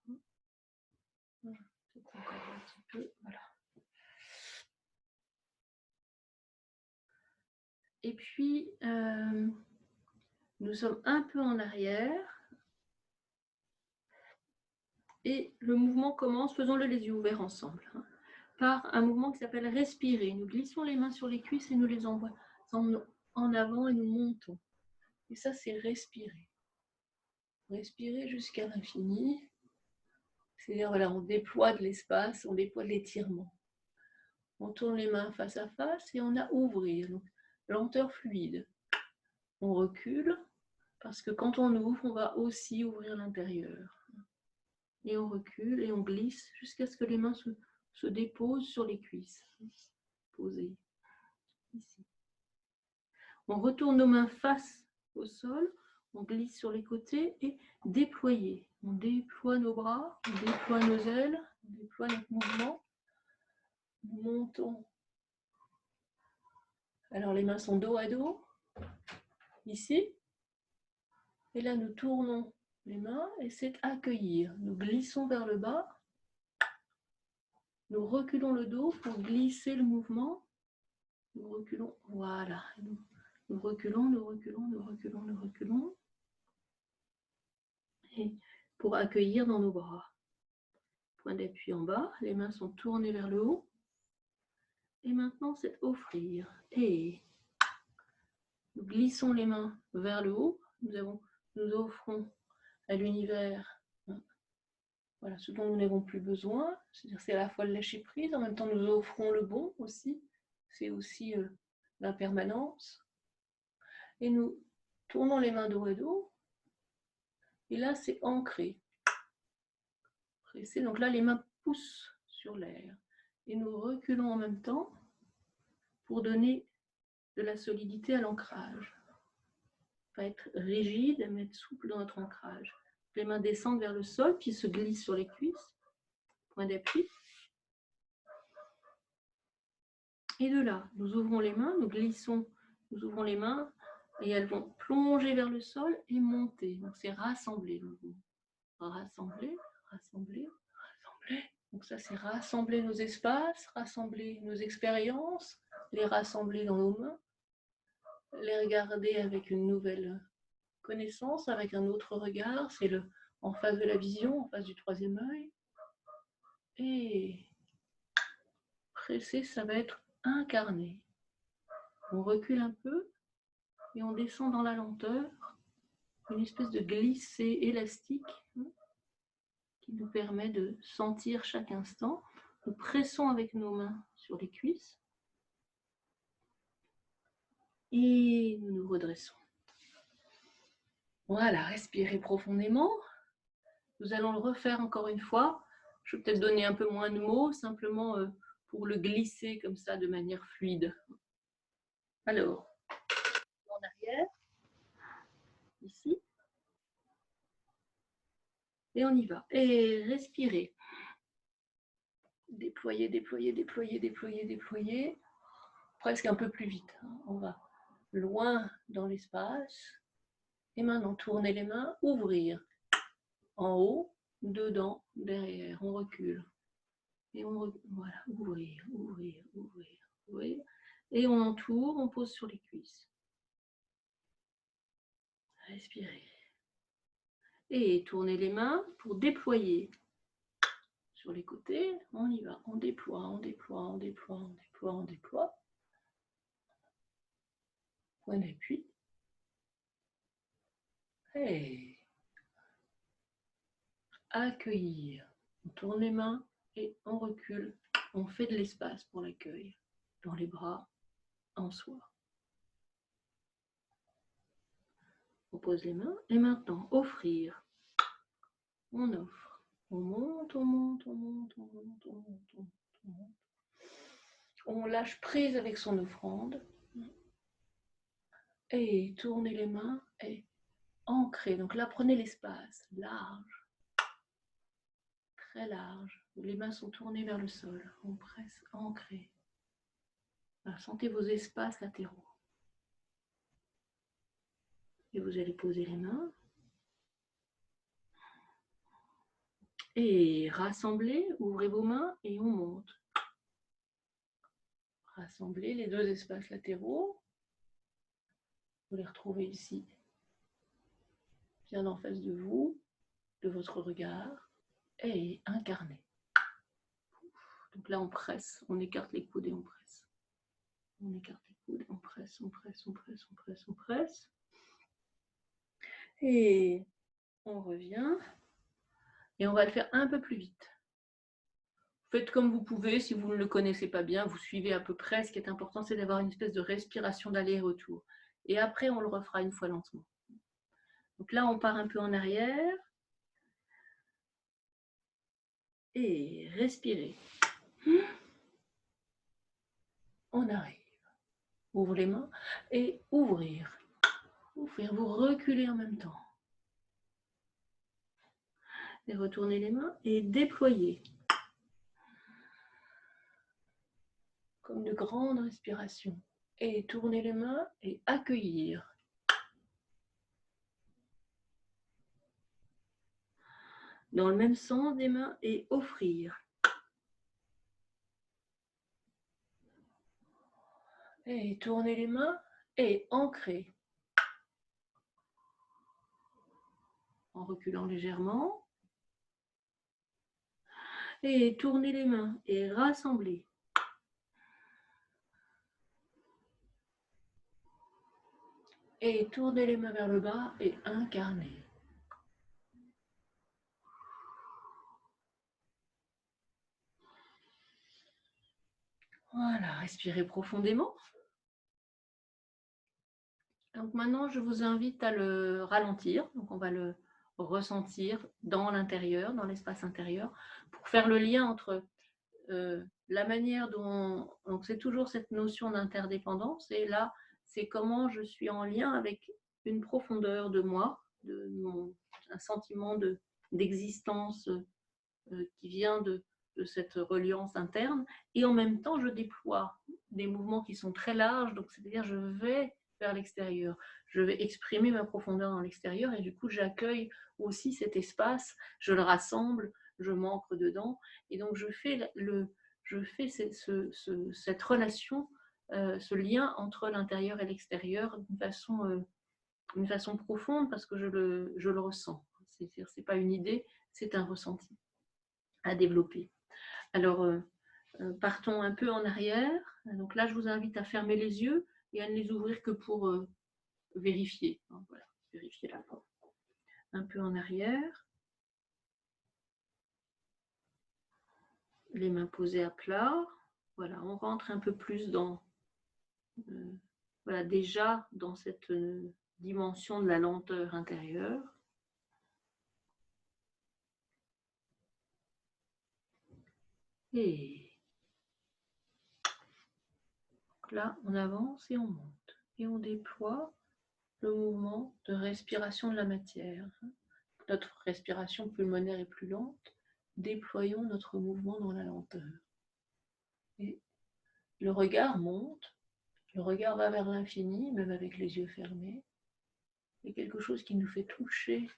Voilà. Encore un petit peu. Voilà. Et puis, nous sommes un peu en arrière. Et le mouvement commence, faisons-le les yeux ouverts ensemble, hein, par un mouvement qui s'appelle respirer. Nous glissons les mains sur les cuisses et nous les envoyons en avant et nous montons. Et ça, c'est respirer. Respirer jusqu'à l'infini. C'est-à-dire, voilà, on déploie de l'espace, on déploie de l'étirement. On tourne les mains face à face et on a ouvrir. Donc, lenteur fluide. On recule, parce que quand on ouvre, on va aussi ouvrir l'intérieur. Et on recule et on glisse jusqu'à ce que les mains se déposent sur les cuisses. Posées. Ici. On retourne nos mains face au sol, on glisse sur les côtés et déployer. On déploie nos bras, on déploie nos ailes, on déploie notre mouvement. Nous montons. Alors les mains sont dos à dos, ici. Et là, nous tournons les mains et c'est accueillir. Nous glissons vers le bas. Nous reculons le dos pour glisser le mouvement. Nous reculons, voilà. Nous reculons, nous reculons, nous reculons, nous reculons. Et pour accueillir dans nos bras. Point d'appui en bas, les mains sont tournées vers le haut. Et maintenant, c'est offrir. Et nous glissons les mains vers le haut. Nous offrons à l'univers, voilà, ce dont nous n'avons plus besoin. C'est-à-dire, c'est à la fois le lâcher prise, en même temps, nous offrons le bon aussi. C'est aussi l'impermanence. Et nous tournons les mains dos à dos. Et là, c'est ancré. Pressé. Donc là, les mains poussent sur l'air. Et nous reculons en même temps pour donner de la solidité à l'ancrage. Pas être rigide, mais être souple dans notre ancrage. Les mains descendent vers le sol, puis se glissent sur les cuisses. Point d'appui. Et de là, nous ouvrons les mains, nous glissons, nous ouvrons les mains, et elles vont plonger vers le sol et monter. Donc c'est rassembler le mouvement. Rassembler, rassembler, rassembler. Donc ça, c'est rassembler nos espaces, rassembler nos expériences, les rassembler dans nos mains, les regarder avec une nouvelle connaissance, avec un autre regard. C'est en face de la vision, en face du troisième œil. Et presser, ça va être incarné. On recule un peu et on descend dans la lenteur, une espèce de glissée élastique qui nous permet de sentir chaque instant. Nous pressons avec nos mains sur les cuisses et nous nous redressons. Voilà, respirez profondément. Nous allons le refaire encore une fois. Je vais peut-être donner un peu moins de mots, simplement pour le glisser comme ça de manière fluide. Alors, en arrière, ici, et on y va. Et respirez. Déployer, déployer, déployer, déployer, déployer. Presque un peu plus vite. On va loin dans l'espace. Et maintenant, tournez les mains, ouvrir. En haut, dedans, derrière. On recule. Et voilà, ouvrir, ouvrir, ouvrir, ouvrir. Et on entoure, on pose sur les cuisses. Respirez. Et tournez les mains pour déployer. Sur les côtés, on y va. On déploie, on déploie, on déploie, on déploie, on déploie. Point d'appui. Et accueillir. On tourne les mains et on recule. On fait de l'espace pour l'accueil. Dans les bras, en soi. On pose les mains et maintenant, offrir. On offre. On monte, on monte, on monte, on monte, on monte, on monte, on monte. On lâche prise avec son offrande. Et tournez les mains et ancrez. Donc là, prenez l'espace large, très large. Les mains sont tournées vers le sol. On presse, ancrez. Sentez vos espaces latéraux. Et vous allez poser les mains. Et rassemblez, ouvrez vos mains et on monte. Rassemblez les deux espaces latéraux. Vous les retrouvez ici, bien en face de vous, de votre regard, et incarnez. Donc là, on presse, on écarte les coudes et on presse. On écarte les coudes, on presse, on presse, on presse, on presse, on presse. Et on revient. Et on va le faire un peu plus vite. Faites comme vous pouvez, si vous ne le connaissez pas bien, vous suivez à peu près. Ce qui est important, c'est d'avoir une espèce de respiration d'aller et retour. Et après, on le refera une fois lentement. Donc là, on part un peu en arrière. Et respirez. On arrive. Ouvre les mains et ouvrir. Ouvrir, vous reculez en même temps. Et retournez les mains et déployez. Comme de grandes respirations. Et tournez les mains et accueillir. Dans le même sens des mains et offrir. Et tournez les mains et ancrer. En reculant légèrement. Et tournez les mains et rassemblez. Et tournez les mains vers le bas et incarnez. Voilà, respirez profondément. Donc maintenant, je vous invite à le ralentir. Donc on va le ressentir dans l'intérieur, dans l'espace intérieur, pour faire le lien entre la manière dont... Donc c'est toujours cette notion d'interdépendance. Et là, c'est comment je suis en lien avec une profondeur de moi, un sentiment d'existence qui vient de cette reliance interne. Et en même temps, je déploie des mouvements qui sont très larges. Donc c'est-à-dire, je vais vers l'extérieur. Je vais exprimer ma profondeur dans l'extérieur et du coup, j'accueille aussi cet espace, je le rassemble, je m'ancre dedans. Et donc, je fais cette relation, ce lien entre l'intérieur et l'extérieur d'une façon profonde parce que je le ressens. C'est-à-dire, ce n'est pas une idée, c'est un ressenti à développer. Alors, partons un peu en arrière. Donc là, je vous invite à fermer les yeux et à ne les ouvrir que pour vérifier. Voilà, vérifier la porte. Un peu en arrière. Les mains posées à plat. Voilà, on rentre un peu plus dans, voilà, déjà dans cette dimension de la lenteur intérieure. Et là, on avance et on monte. Et on déploie le mouvement de respiration de la matière. Notre respiration pulmonaire est plus lente. Déployons notre mouvement dans la lenteur. Et le regard monte. Le regard va vers l'infini, même avec les yeux fermés. Il y a quelque chose qui nous fait toucher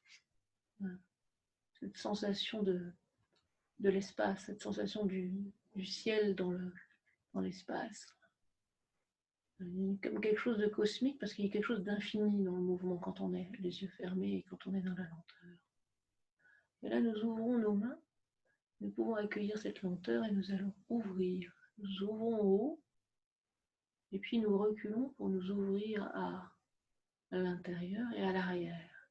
cette sensation de l'espace, cette sensation du ciel dans l'espace. Comme quelque chose de cosmique, parce qu'il y a quelque chose d'infini dans le mouvement quand on est les yeux fermés et quand on est dans la lenteur. Et là, nous ouvrons nos mains, nous pouvons accueillir cette lenteur et nous allons ouvrir. Nous ouvrons au haut, et puis nous reculons pour nous ouvrir à l'intérieur et à l'arrière.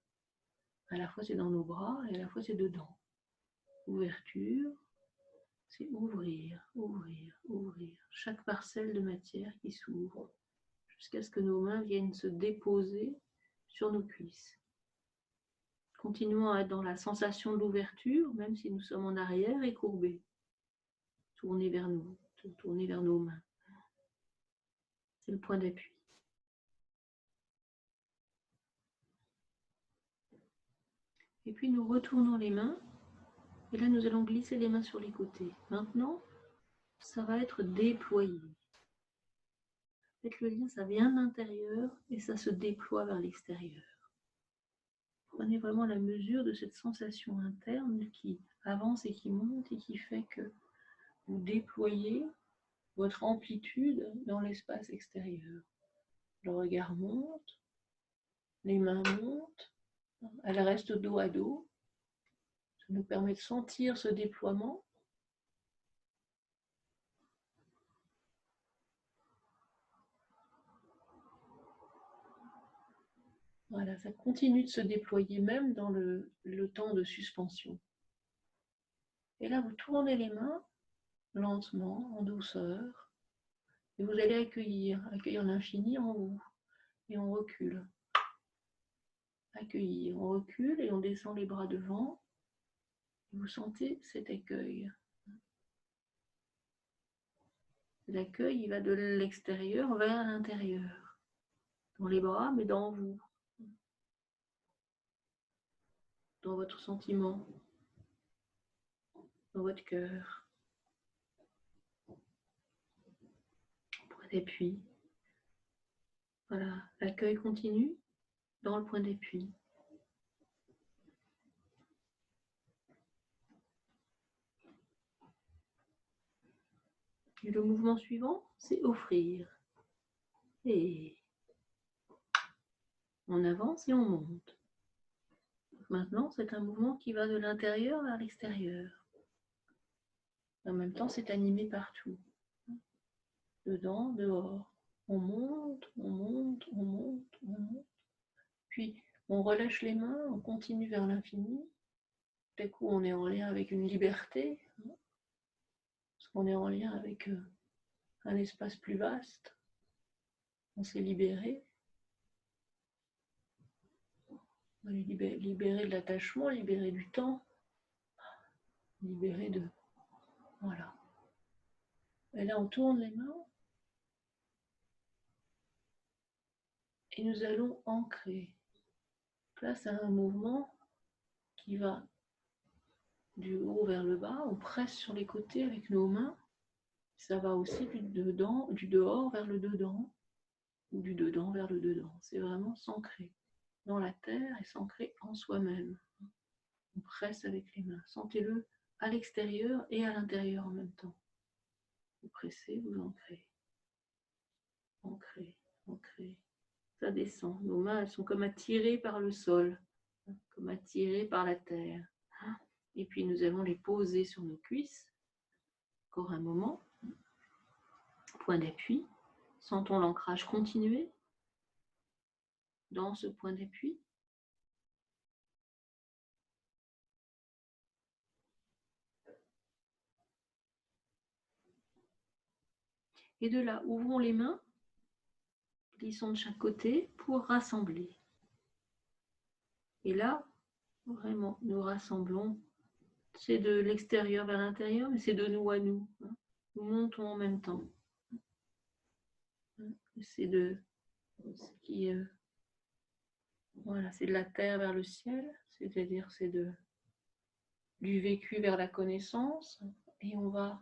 À la fois c'est dans nos bras et à la fois c'est dedans. Ouverture, c'est ouvrir, ouvrir, ouvrir. Chaque parcelle de matière qui s'ouvre jusqu'à ce que nos mains viennent se déposer sur nos cuisses. Continuons à être dans la sensation de l'ouverture, même si nous sommes en arrière et courbés. Tournez vers nous, tournez vers nos mains. C'est le point d'appui. Et puis nous retournons les mains. Et là, nous allons glisser les mains sur les côtés. Maintenant, ça va être déployé. Faites le lien, ça vient de l'intérieur et ça se déploie vers l'extérieur. Prenez vraiment la mesure de cette sensation interne qui avance et qui monte et qui fait que vous déployez votre amplitude dans l'espace extérieur. Le regard monte, les mains montent, elles restent dos à dos. Ça nous permet de sentir ce déploiement. Voilà, ça continue de se déployer même dans le temps de suspension. Et là, vous tournez les mains lentement, en douceur, et vous allez accueillir l'infini en vous. Et on recule. Accueillir, on recule et on descend les bras devant. Et vous sentez cet accueil. L'accueil, il va de l'extérieur vers l'intérieur. Dans les bras, mais dans vous. Dans votre sentiment. Dans votre cœur. Point d'appui. Voilà, l'accueil continue dans le point d'appui. Et le mouvement suivant, c'est offrir. Et on avance et on monte. Maintenant, c'est un mouvement qui va de l'intérieur vers l'extérieur. En même temps, c'est animé partout. Dedans, dehors. On monte, on monte, on monte, on monte. Puis, on relâche les mains, on continue vers l'infini. Tout à coup, on est en lien avec une liberté. Parce qu'on est en lien avec un espace plus vaste. On s'est libéré. On est libéré de l'attachement, libéré du temps. Libéré de... Voilà. Et là, on tourne les mains. Et nous allons ancrer. Là, c'est un mouvement qui va du haut vers le bas. On presse sur les côtés avec nos mains. Ça va aussi du dehors vers le dedans, ou du dedans vers le dedans. C'est vraiment s'ancrer dans la terre et s'ancrer en soi-même. On presse avec les mains. Sentez-le à l'extérieur et à l'intérieur en même temps. Vous pressez, vous ancrez. Ancrez, ancrez. Ça descend. Nos mains, elles sont comme attirées par le sol, comme attirées par la terre. Et puis nous allons les poser sur nos cuisses. Encore un moment. Point d'appui. Sentons l'ancrage continuer dans ce point d'appui. Et de là, ouvrons les mains, glissons de chaque côté pour rassembler. Et là, vraiment, nous rassemblons. C'est de l'extérieur vers l'intérieur, mais c'est de nous à nous. Nous montons en même temps. C'est de ce qui voilà, c'est de la terre vers le ciel, c'est-à-dire c'est du vécu vers la connaissance. Et on va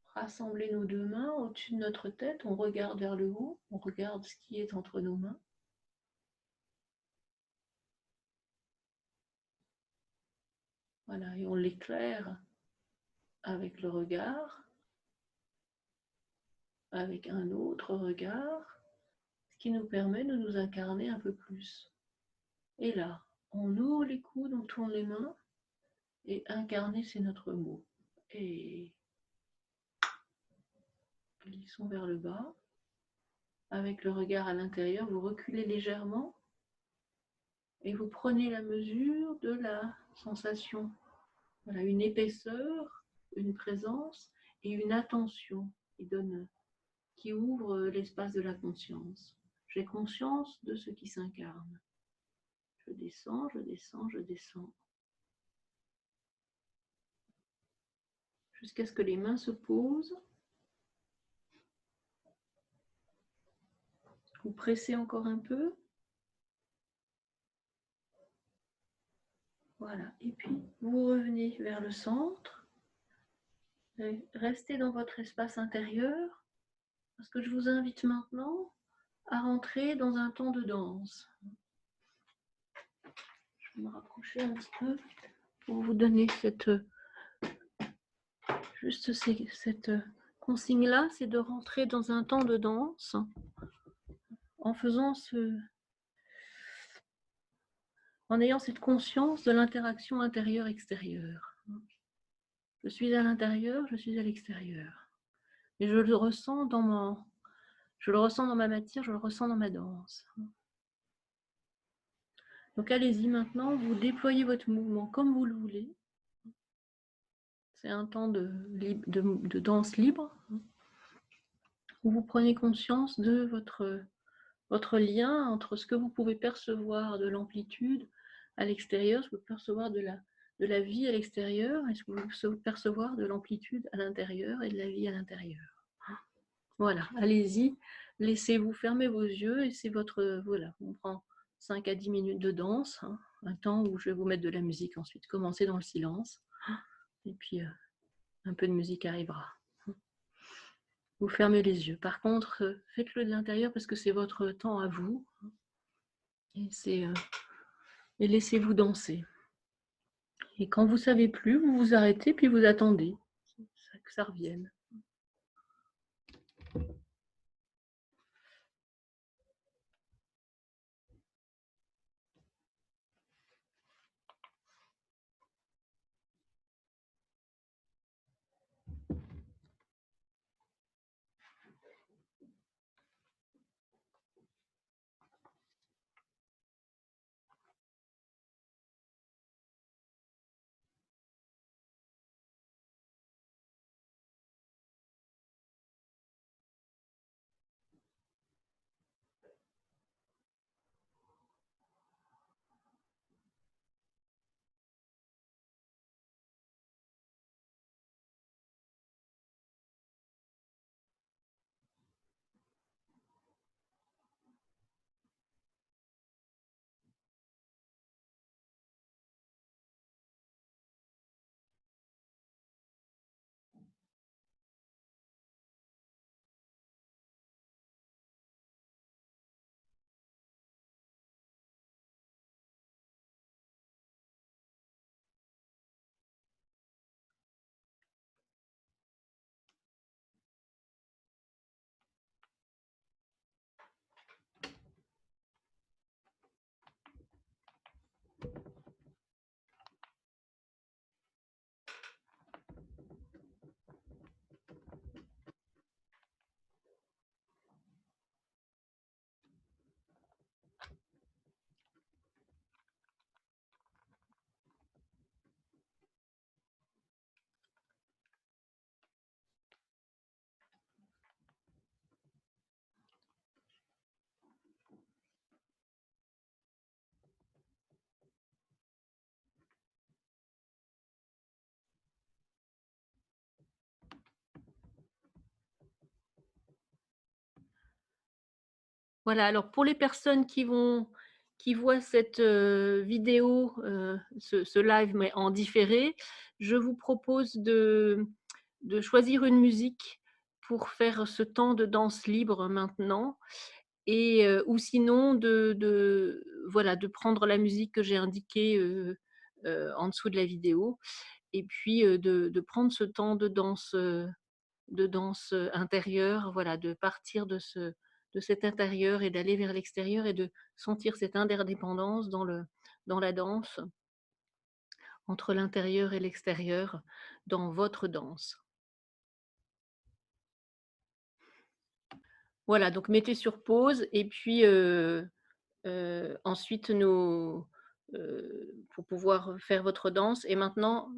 rassembler nos deux mains au-dessus de notre tête, on regarde vers le haut, on regarde ce qui est entre nos mains. Voilà, et on l'éclaire avec le regard, avec un autre regard, ce qui nous permet de nous incarner un peu plus. Et là, on ouvre les coudes, on tourne les mains, et incarner, c'est notre mot. Et glissons vers le bas. Avec le regard à l'intérieur, vous reculez légèrement et vous prenez la mesure de la sensation. Voilà, une épaisseur, une présence et une attention qui ouvre l'espace de la conscience. J'ai conscience de ce qui s'incarne. Je descends, je descends, je descends. Jusqu'à ce que les mains se posent. Vous pressez encore un peu. Voilà. Et puis, vous revenez vers le centre. Restez dans votre espace intérieur. Parce que je vous invite maintenant à rentrer dans un temps de danse. Je vais me rapprocher un petit peu pour vous donner cette consigne-là, c'est de rentrer dans un temps de danse en faisant en ayant cette conscience de l'interaction intérieure-extérieure. Je suis à l'intérieur, je suis à l'extérieur. Et je le ressens dans ma matière, je le ressens dans ma danse. Donc allez-y maintenant, vous déployez votre mouvement comme vous le voulez. C'est un temps de danse libre, où vous prenez conscience de votre lien entre ce que vous pouvez percevoir de l'amplitude à l'extérieur, ce que vous pouvez percevoir de la vie à l'extérieur, et ce que vous pouvez percevoir de l'amplitude à l'intérieur et de la vie à l'intérieur. Voilà, allez-y, laissez-vous fermer vos yeux, et c'est votre... Voilà, on prend 5 à 10 minutes de danse, un temps où je vais vous mettre de la musique ensuite. Commencez dans le silence, et puis un peu de musique arrivera. Vous fermez les yeux. Par contre, faites-le de l'intérieur parce que c'est votre temps à vous. Et laissez-vous danser. Et quand vous ne savez plus, vous vous arrêtez puis vous attendez que ça revienne. Voilà, alors pour les personnes qui voient cette vidéo, ce live, mais en différé, je vous propose de choisir une musique pour faire ce temps de danse libre maintenant, et ou sinon voilà, de prendre la musique que j'ai indiquée en dessous de la vidéo, et puis de prendre ce temps de danse intérieure, voilà, de partir de cet intérieur et d'aller vers l'extérieur et de sentir cette interdépendance dans la danse, entre l'intérieur et l'extérieur, dans votre danse. Voilà, donc mettez sur pause et puis ensuite pour pouvoir faire votre danse, et maintenant,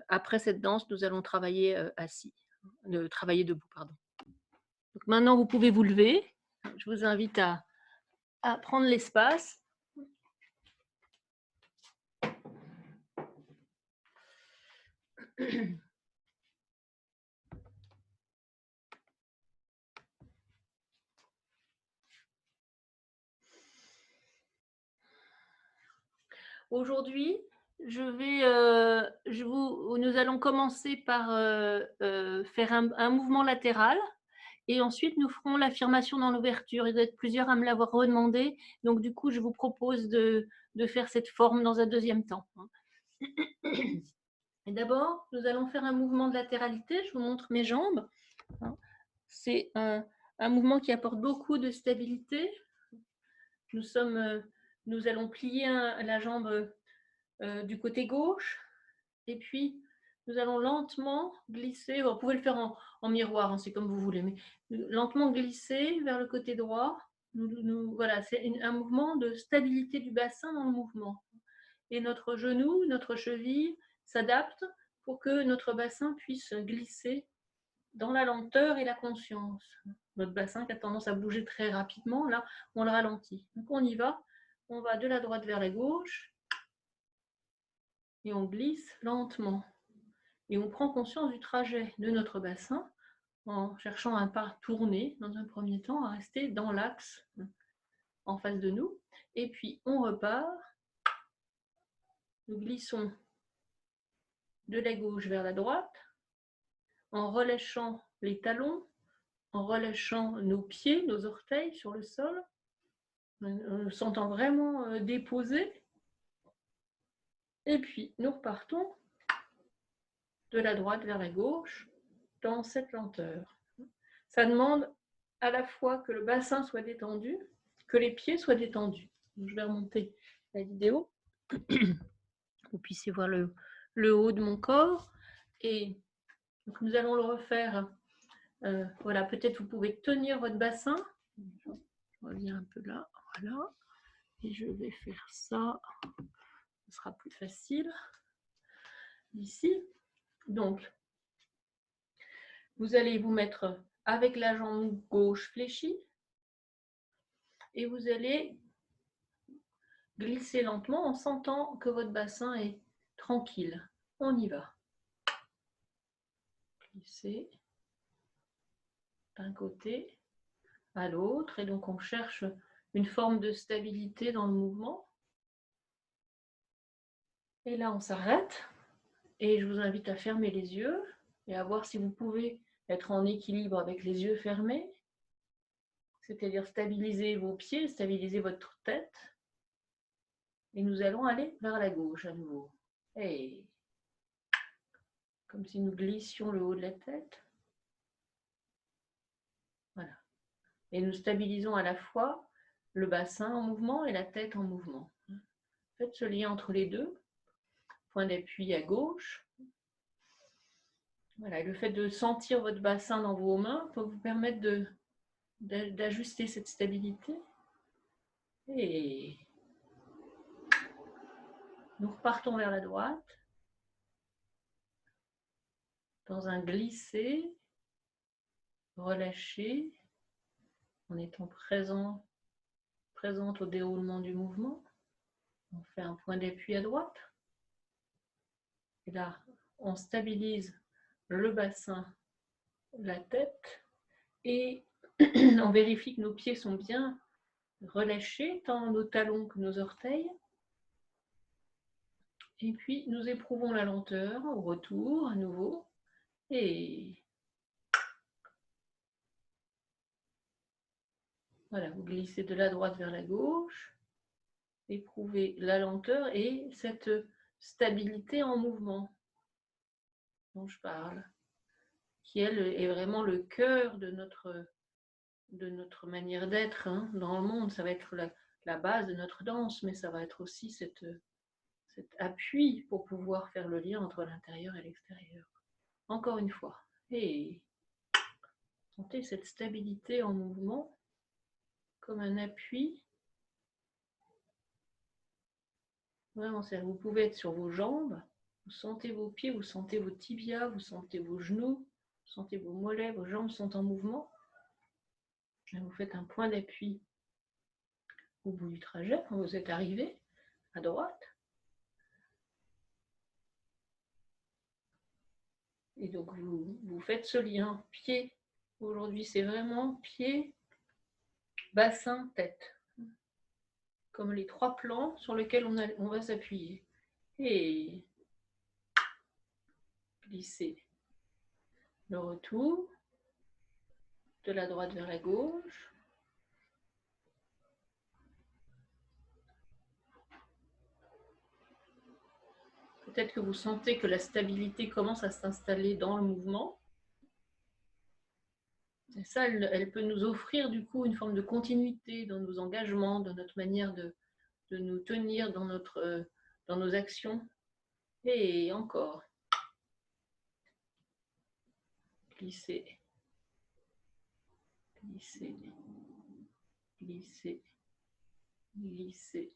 après cette danse, nous allons travailler assis, travailler debout, pardon. Donc maintenant, vous pouvez vous lever. Je vous invite à prendre l'espace Aujourd'hui, nous allons commencer par faire un mouvement latéral et ensuite nous ferons l'affirmation dans l'ouverture. Vous êtes plusieurs à me l'avoir redemandé, donc du coup je vous propose de faire cette forme dans un deuxième temps. Et d'abord, nous allons faire un mouvement de latéralité. Je vous montre mes jambes. C'est un mouvement qui apporte beaucoup de stabilité. Nous allons plier la jambe du côté gauche et puis nous allons lentement glisser. Vous pouvez le faire en miroir, hein, c'est comme vous voulez, mais lentement glisser vers le côté droit. Voilà, c'est un mouvement de stabilité du bassin dans le mouvement. Et notre genou, notre cheville s'adapte pour que notre bassin puisse glisser dans la lenteur et la conscience. Notre bassin qui a tendance à bouger très rapidement, là, on le ralentit. Donc on y va. On va de la droite vers la gauche et on glisse lentement. Et on prend conscience du trajet de notre bassin en cherchant à ne pas tourner dans un premier temps, à rester dans l'axe en face de nous. Et puis on repart. Nous glissons de la gauche vers la droite en relâchant les talons, en relâchant nos pieds, nos orteils sur le sol, en sentant vraiment déposés. Et puis nous repartons de la droite vers la gauche dans cette lenteur. Ça demande à la fois que le bassin soit détendu, que les pieds soient détendus. Donc, je vais remonter la vidéo. Vous puissiez voir le haut de mon corps. Et donc, nous allons le refaire. Voilà, peut-être vous pouvez tenir votre bassin. Je reviens un peu là. Voilà. Et je vais faire ça. Ce sera plus facile. Ici. Donc, vous allez vous mettre avec la jambe gauche fléchie. Et vous allez glisser lentement en sentant que votre bassin est tranquille. On y va. Glisser d'un côté à l'autre. Et donc on cherche une forme de stabilité dans le mouvement. Et là on s'arrête. Et je vous invite à fermer les yeux et à voir si vous pouvez être en équilibre avec les yeux fermés. C'est-à-dire stabiliser vos pieds, stabiliser votre tête. Et nous allons aller vers la gauche à nouveau. Et comme si nous glissions le haut de la tête. Voilà. Et nous stabilisons à la fois le bassin en mouvement et la tête en mouvement. Faites ce lien entre les deux. Point d'appui à gauche. Voilà. Et le fait de sentir votre bassin dans vos mains peut vous permettre d'ajuster cette stabilité. Et nous repartons vers la droite. Dans un glissé, relâché, en étant présente au déroulement du mouvement. On fait un point d'appui à droite. Et là, on stabilise le bassin, la tête, et on vérifie que nos pieds sont bien relâchés, tant nos talons que nos orteils. Et puis, nous éprouvons la lenteur au retour à nouveau. Et voilà, vous glissez de la droite vers la gauche. Éprouvez la lenteur et cette stabilité en mouvement dont je parle, qui elle est vraiment le cœur de notre manière d'être dans le monde. Ça va être la base de notre danse, mais ça va être aussi cet appui pour pouvoir faire le lien entre l'intérieur et l'extérieur. Encore une fois. Et sentez cette stabilité en mouvement comme un appui. Vraiment, vous pouvez être sur vos jambes, vous sentez vos pieds, vous sentez vos tibias, vous sentez vos genoux, vous sentez vos mollets, vos jambes sont en mouvement. Et vous faites un point d'appui au bout du trajet quand vous êtes arrivé à droite. Et donc, vous faites ce lien pied. Aujourd'hui, c'est vraiment pied, bassin, tête. Comme les 3 plans sur lesquels on va s'appuyer. Et glisser le retour de la droite vers la gauche. Peut-être que vous sentez que la stabilité commence à s'installer dans le mouvement. Et ça, elle peut nous offrir du coup une forme de continuité dans nos engagements, dans notre manière de nous tenir dans nos actions. Et encore. Glisser. Glisser. Glisser. Glisser.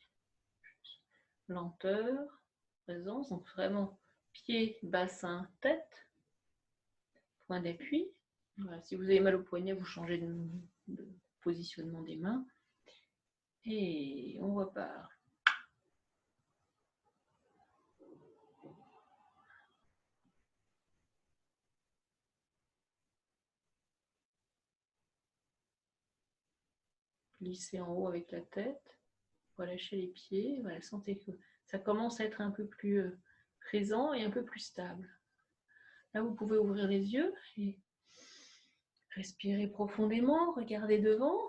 Lenteur. Présence. Donc vraiment pied, bassin, tête. Point d'appui. Voilà, si vous avez mal au poignet, vous changez de positionnement des mains. Et on repart. Glisser en haut avec la tête. Relâchez les pieds. Voilà, sentez que ça commence à être un peu plus présent et un peu plus stable. Là, vous pouvez ouvrir les yeux et respirer profondément, regarder devant.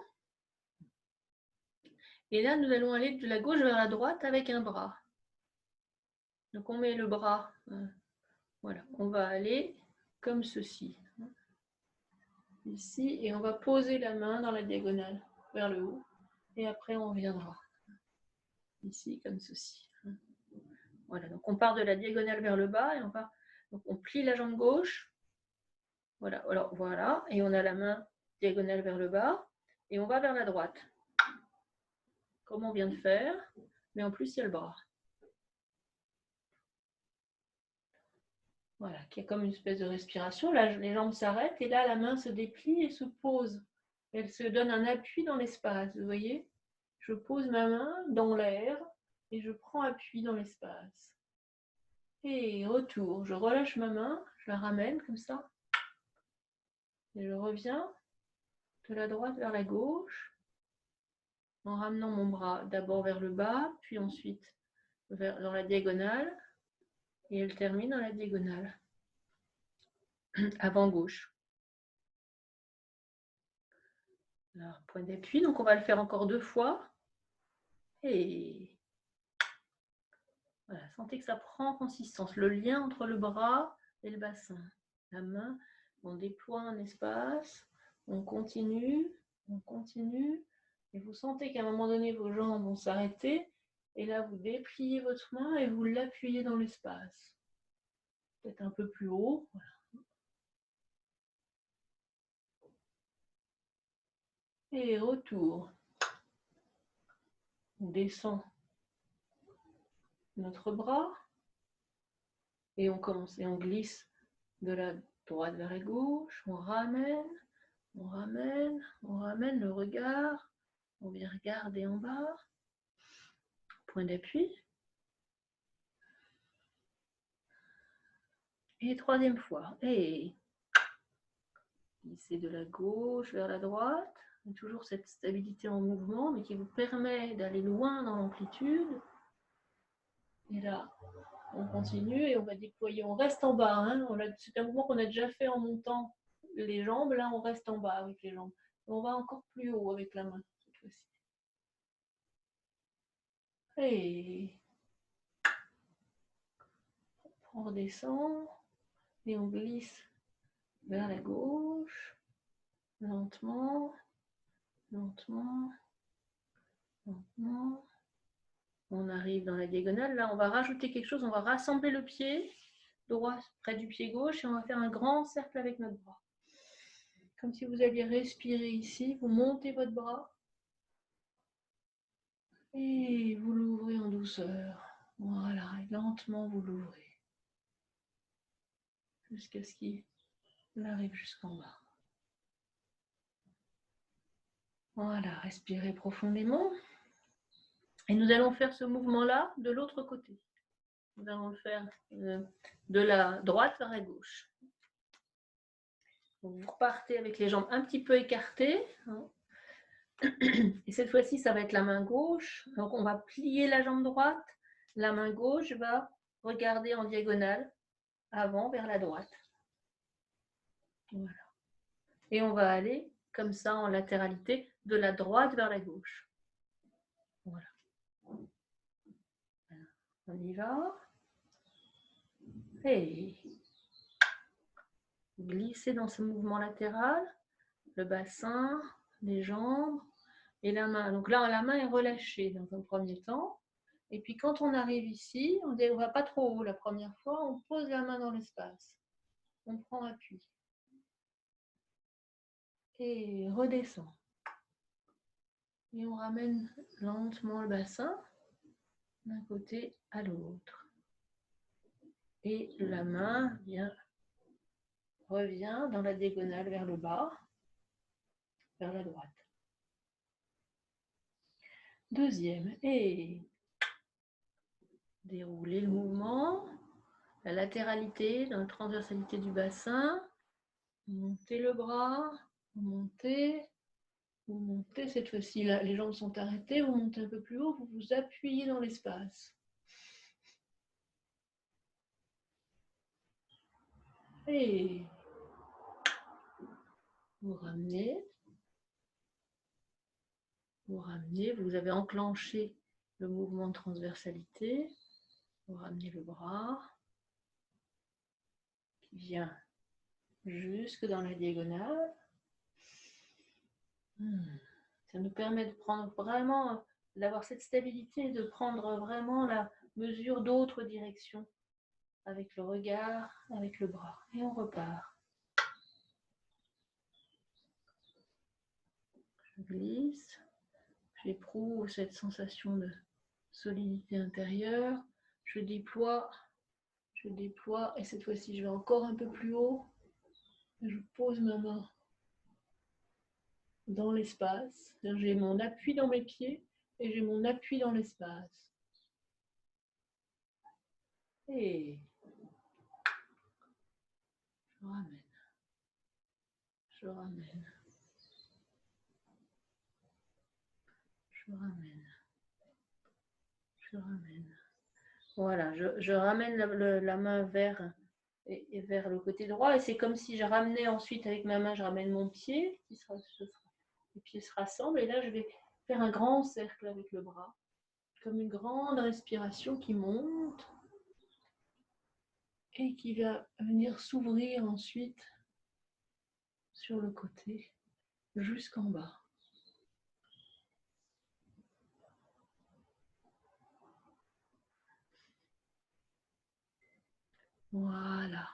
Et là, nous allons aller de la gauche vers la droite avec un bras. Donc, on met le bras, voilà, on va aller comme ceci. Ici, et on va poser la main dans la diagonale vers le haut. Et après, on reviendra. Ici, comme ceci. Voilà, donc on part de la diagonale vers le bas et donc on plie la jambe gauche. Voilà, alors voilà, et on a la main diagonale vers le bas et on va vers la droite. Comme on vient de faire, mais en plus il y a le bras. Voilà, qui est comme une espèce de respiration. Là, les jambes s'arrêtent et là, la main se déplie et se pose. Elle se donne un appui dans l'espace, vous voyez? Je pose ma main dans l'air et je prends appui dans l'espace. Et retour, je relâche ma main, je la ramène comme ça. Et je reviens de la droite vers la gauche en ramenant mon bras d'abord vers le bas, puis ensuite dans la diagonale. Et elle termine dans la diagonale. Avant gauche. Alors, point d'appui, donc on va le faire encore 2 fois. Et voilà, sentez que ça prend consistance. Le lien entre le bras et le bassin. La main, on déploie un espace, on continue, et vous sentez qu'à un moment donné, vos jambes vont s'arrêter, et là, vous dépliez votre main et vous l'appuyez dans l'espace. Peut-être un peu plus haut. Voilà. Et retour. On descend notre bras, et on commence, et on glisse de la droite vers la gauche, on ramène le regard, on vient regarder en bas, point d'appui. Et 3e fois, et glisser de la gauche vers la droite, toujours cette stabilité en mouvement, mais qui vous permet d'aller loin dans l'amplitude. Et là, on continue et on va déployer, on reste en bas, hein. C'est un mouvement qu'on a déjà fait en montant les jambes, là on reste en bas avec les jambes. On va encore plus haut avec la main cette fois-ci. Et on redescend et on glisse vers la gauche, lentement, lentement, lentement. On arrive dans la diagonale. Là, on va rajouter quelque chose. On va rassembler le pied droit près du pied gauche et on va faire un grand cercle avec notre bras. Comme si vous alliez respirer ici. Vous montez votre bras et vous l'ouvrez en douceur. Voilà, et lentement vous l'ouvrez jusqu'à ce qu'il arrive jusqu'en bas. Voilà, respirez profondément. Et nous allons faire ce mouvement-là de l'autre côté. Nous allons le faire de la droite vers la gauche. Donc, vous repartez avec les jambes un petit peu écartées. Hein. Et cette fois-ci, ça va être la main gauche. Donc, on va plier la jambe droite. La main gauche va regarder en diagonale, avant vers la droite. Voilà. Et on va aller comme ça en latéralité, de la droite vers la gauche. Voilà. On y va. Et glissez dans ce mouvement latéral, le bassin, les jambes et la main. Donc là, la main est relâchée dans un premier temps. Et puis quand on arrive ici, on ne va pas trop haut la première fois, on pose la main dans l'espace. On prend appui. Et redescend. Et on ramène lentement le bassin d'un côté à l'autre. Et la main revient dans la diagonale vers le bas, vers la droite. Deuxième. Et déroulez le mouvement, la latéralité, dans la transversalité du bassin. Montez le bras, vous montez cette fois-ci, les jambes sont arrêtées, vous montez un peu plus haut, vous vous appuyez dans l'espace. Et vous ramenez, vous avez enclenché le mouvement de transversalité, vous ramenez le bras qui vient jusque dans la diagonale. Ça nous permet de prendre vraiment, d'avoir cette stabilité, de prendre vraiment la mesure d'autres directions avec le regard, avec le bras. Et on repart. Je glisse, j'éprouve cette sensation de solidité intérieure, je déploie, et cette fois-ci je vais encore un peu plus haut, je pose ma main dans l'espace, j'ai mon appui dans mes pieds et j'ai mon appui dans l'espace. Et je ramène, je ramène, je ramène, je ramène. Voilà, je ramène la main vers le côté droit et c'est comme si je ramenais ensuite avec ma main, je ramène mon pied, les pieds se rassemblent et là je vais faire un grand cercle avec le bras, comme une grande respiration qui monte et qui va venir s'ouvrir ensuite sur le côté jusqu'en bas. Voilà.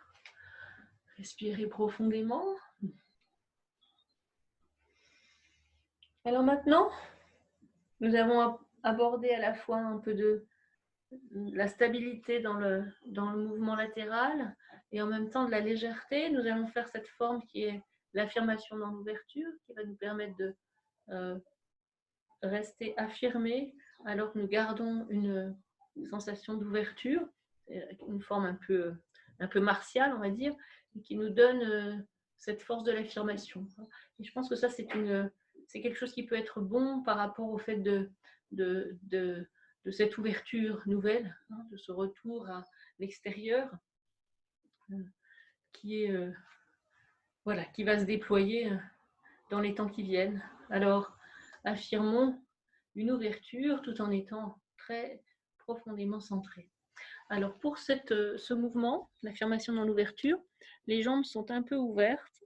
Respirez profondément. Alors maintenant, nous avons abordé à la fois un peu de la stabilité dans le mouvement latéral et en même temps de la légèreté. Nous allons faire cette forme qui est l'affirmation dans l'ouverture, qui va nous permettre de rester affirmé alors que nous gardons une sensation d'ouverture, une forme un peu martiale, on va dire, et qui nous donne cette force de l'affirmation. Et je pense que ça, c'est quelque chose qui peut être bon par rapport au fait de cette ouverture nouvelle, hein, de ce retour à l'extérieur qui va se déployer dans les temps qui viennent. Alors, affirmons une ouverture tout en étant très profondément centré. Alors, pour ce mouvement, l'affirmation dans l'ouverture, les jambes sont un peu ouvertes.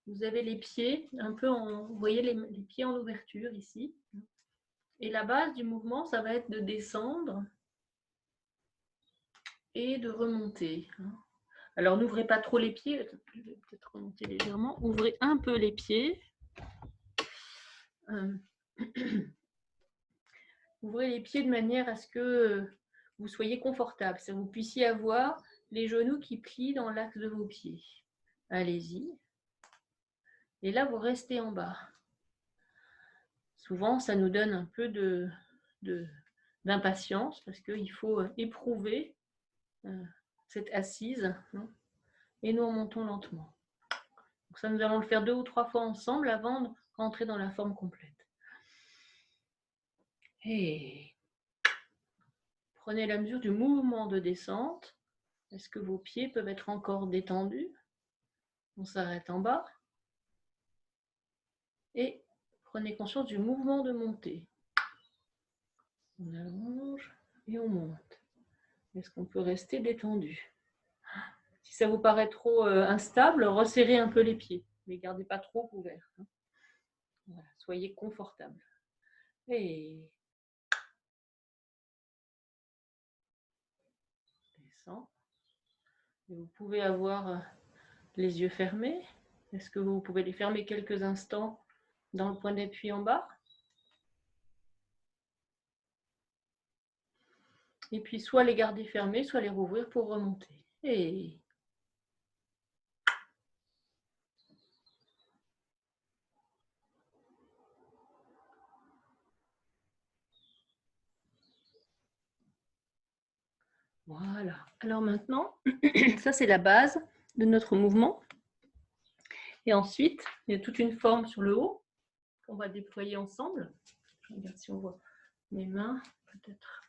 Vous avez les pieds un peu vous voyez les pieds en ouverture ici. Et la base du mouvement, ça va être de descendre et de remonter. Alors, n'ouvrez pas trop les pieds, je vais peut-être remonter légèrement. Ouvrez un peu les pieds. Ouvrez les pieds de manière à ce que vous soyez confortable, que vous puissiez avoir les genoux qui plient dans l'axe de vos pieds. Allez-y. Et là, vous restez en bas. Souvent, ça nous donne un peu d'impatience parce qu'il faut éprouver cette assise. Et nous remontons lentement. Donc ça, nous allons le faire 2 ou 3 fois ensemble avant de rentrer dans la forme complète. Et prenez la mesure du mouvement de descente. Est-ce que vos pieds peuvent être encore détendus? On s'arrête en bas. Et prenez conscience du mouvement de montée. On allonge et on monte. Est-ce qu'on peut rester détendu? Si ça vous paraît trop instable, resserrez un peu les pieds. Ne les gardez pas trop ouverts. Voilà, soyez confortable. Et descend. Et vous pouvez avoir les yeux fermés. Est-ce que vous pouvez les fermer quelques instants dans le point d'appui en bas? Et puis soit les garder fermés, soit les rouvrir pour remonter. Et voilà. Alors maintenant, ça c'est la base de notre mouvement. Et ensuite, il y a toute une forme sur le haut qu'on va déployer ensemble. Je regarde si on voit mes mains, peut-être.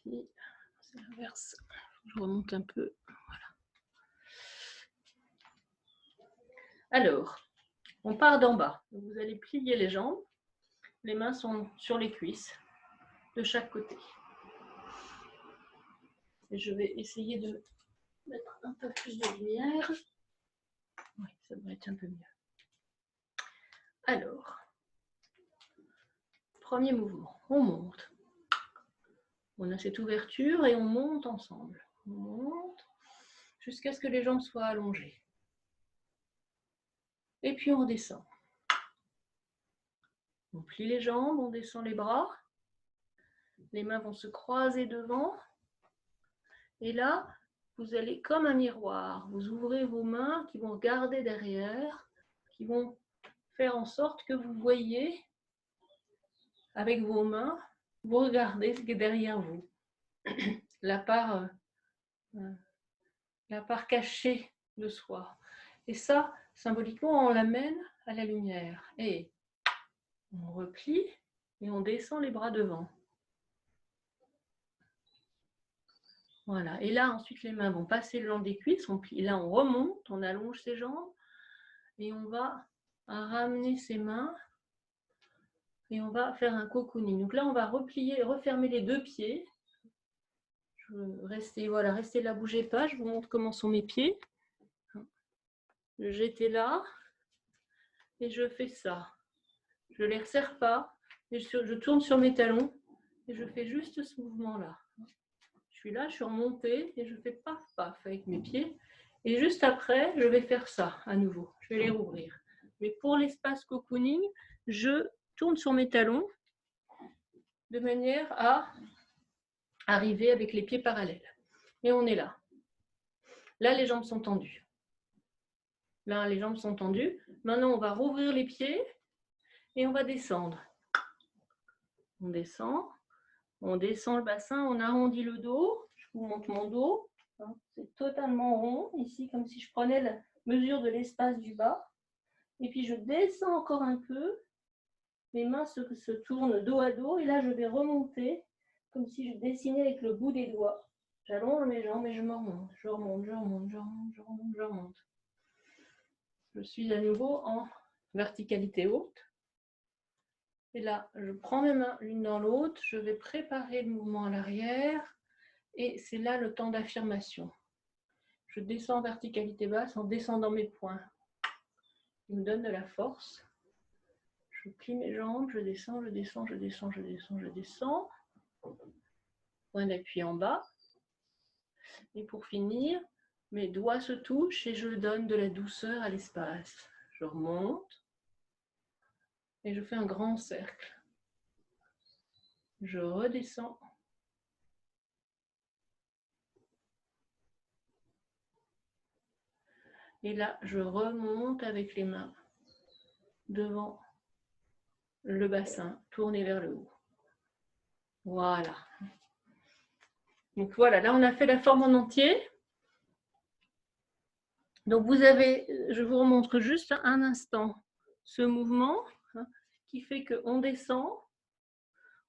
Ici, c'est l'inverse. Je remonte un peu. Voilà. Alors, on part d'en bas. Vous allez plier les jambes. Les mains sont sur les cuisses de chaque côté. Et je vais essayer de mettre un peu plus de lumière. Oui, ça devrait être un peu mieux. Alors, premier mouvement, on monte. On a cette ouverture et on monte ensemble. On monte jusqu'à ce que les jambes soient allongées. Et puis on descend. On plie les jambes, on descend les bras. Les mains vont se croiser devant. Et là, vous allez comme un miroir. Vous ouvrez vos mains qui vont regarder derrière, qui vont faire en sorte que vous voyez avec vos mains, vous regardez ce qui est derrière vous. La part cachée de soi. Et ça, symboliquement, on l'amène à la lumière. Et on replie et on descend les bras devant. Voilà. Et là, ensuite, les mains vont passer le long des cuisses. On plie. Là, on remonte, on allonge ses jambes. Et on va ramener ses mains. Et on va faire un cocooning. Donc là, on va replier, refermer les deux pieds. Restez là, bougez pas. Je vous montre comment sont mes pieds. J'étais là. Et je fais ça. Je ne les resserre pas. Et je tourne sur mes talons. Et je fais juste ce mouvement-là. Je suis là, je suis remontée et je fais paf, paf avec mes pieds. Et juste après, je vais faire ça à nouveau. Je vais les rouvrir. Mais pour l'espace cocooning, je tourne sur mes talons de manière à arriver avec les pieds parallèles. Et on est là. Là, les jambes sont tendues. Là, les jambes sont tendues. Maintenant, on va rouvrir les pieds et on va descendre. On descend le bassin, on arrondit le dos. Je vous montre mon dos. C'est totalement rond, ici, comme si je prenais la mesure de l'espace du bas. Et puis, je descends encore un peu. Mes mains se tournent dos à dos. Et là, je vais remonter, comme si je dessinais avec le bout des doigts. J'allonge mes jambes et je me remonte. Je remonte, je remonte, je remonte, je remonte, je remonte. Je suis à nouveau en verticalité haute. Et là, je prends mes mains l'une dans l'autre. Je vais préparer le mouvement à l'arrière. Et c'est là le temps d'affirmation. Je descends en verticalité basse en descendant mes poings. Il me donne de la force. Je plie mes jambes, je descends, je descends, je descends, je descends, je descends. Point d'appui en bas. Et pour finir, mes doigts se touchent et je donne de la douceur à l'espace. Je remonte et je fais un grand cercle. Je redescends. Et là, je remonte avec les mains devant le bassin, tourné vers le haut. Voilà. Donc voilà, là on a fait la forme en entier. Donc vous avez, je vous remontre juste un instant ce mouvement qui fait qu'on descend,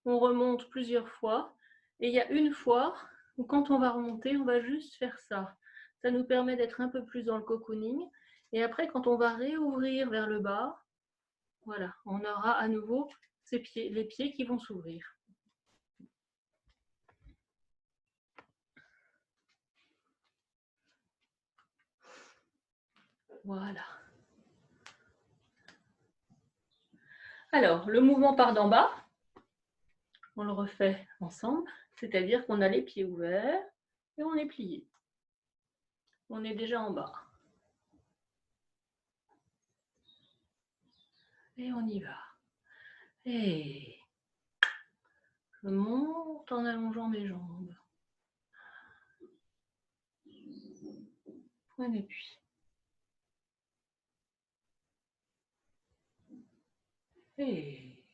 on remonte plusieurs fois, et il y a une fois où quand on va remonter, on va juste faire ça. Ça nous permet d'être un peu plus dans le cocooning. Et après, quand on va réouvrir vers le bas, voilà, on aura à nouveau les pieds qui vont s'ouvrir. Voilà. Alors, le mouvement part d'en bas. On le refait ensemble, c'est-à-dire qu'on a les pieds ouverts et on est plié. On est déjà en bas. Et on y va. Et je monte en allongeant mes jambes. Point d'appui. Et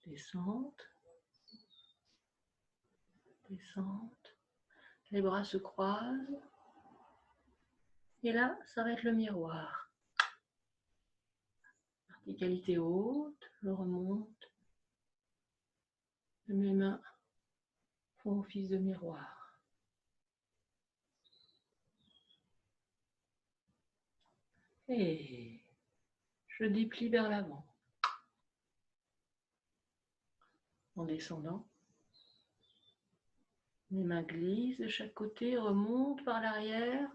descente. Descente. Les bras se croisent. Et là, ça va être le miroir. Verticalité haute, je remonte. Mes mains font office de miroir. Et je déplie vers l'avant. En descendant. Mes mains glissent de chaque côté, remontent par l'arrière.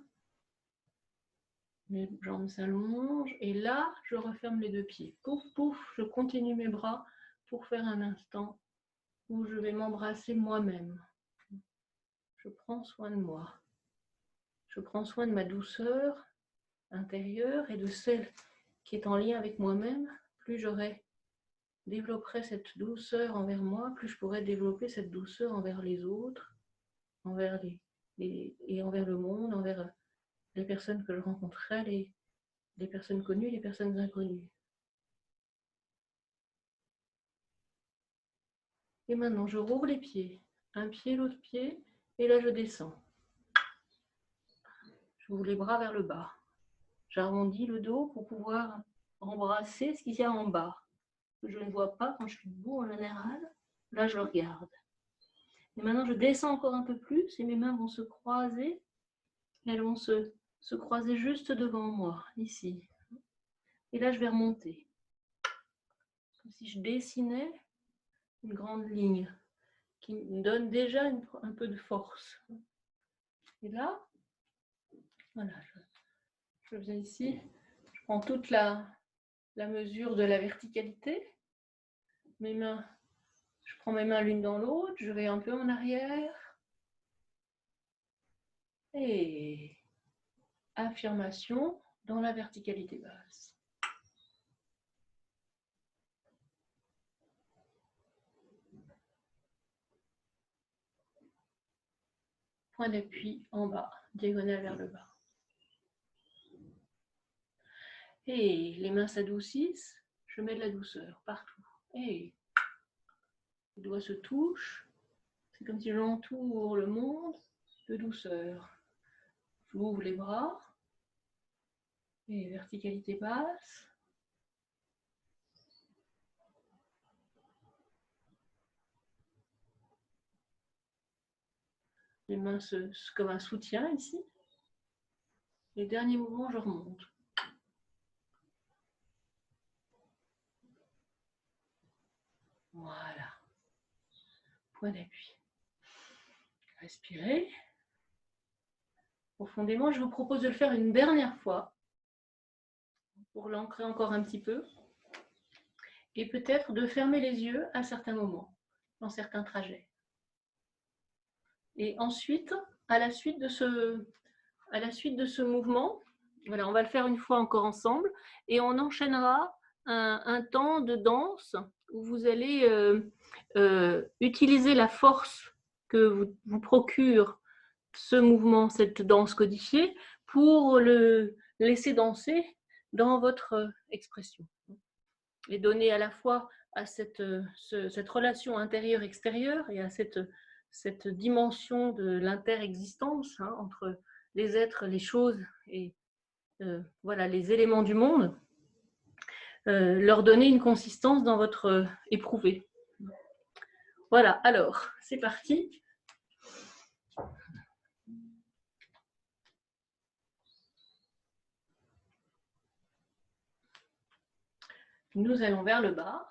Mes jambes s'allongent. Et là, je referme les deux pieds. Pouf, pouf, je continue mes bras pour faire un instant où je vais m'embrasser moi-même. Je prends soin de moi. Je prends soin de ma douceur intérieure et de celle qui est en lien avec moi-même. Plus développerai cette douceur envers moi, plus je pourrai développer cette douceur envers les autres, envers et envers le monde, envers les personnes que je rencontrerai, les personnes connues, les personnes inconnues. Et maintenant, je rouvre les pieds, un pied, l'autre pied, et là je descends. J'ouvre les bras vers le bas. J'arrondis le dos pour pouvoir embrasser ce qu'il y a en bas. Je ne vois pas quand je suis debout en général. Là, je le regarde. Et maintenant, je descends encore un peu plus et mes mains vont se croiser. Elles vont se croiser juste devant moi, ici. Et là, je vais remonter. Comme si je dessinais une grande ligne qui me donne déjà un peu de force. Et là, voilà, je viens ici, je prends toute la mesure de la verticalité. Je prends mes mains l'une dans l'autre, je vais un peu en arrière. Et affirmation dans la verticalité basse. Point d'appui en bas, diagonale vers le bas. Et les mains s'adoucissent, je mets de la douceur partout. Et les doigts se touchent, c'est comme si j'entoure le monde de douceur. J'ouvre les bras, et verticalité basse. Les mains comme un soutien ici. Les derniers mouvements, je remonte. Voilà. Point d'appui. Respirez. Profondément, je vous propose de le faire une dernière fois pour l'ancrer encore un petit peu et peut-être de fermer les yeux à certains moments, dans certains trajets. Et ensuite, à la suite de ce mouvement, voilà, on va le faire une fois encore ensemble et on enchaînera un temps de danse où vous allez utiliser la force que vous procure ce mouvement, cette danse codifiée, pour le laisser danser dans votre expression. Et donner à la fois à cette relation intérieure-extérieure et à cette cette dimension de l'interexistence, hein, entre les êtres, les choses et voilà, les éléments du monde, leur donner une consistance dans votre éprouvé. Voilà, alors, c'est parti. Nous allons vers le bas.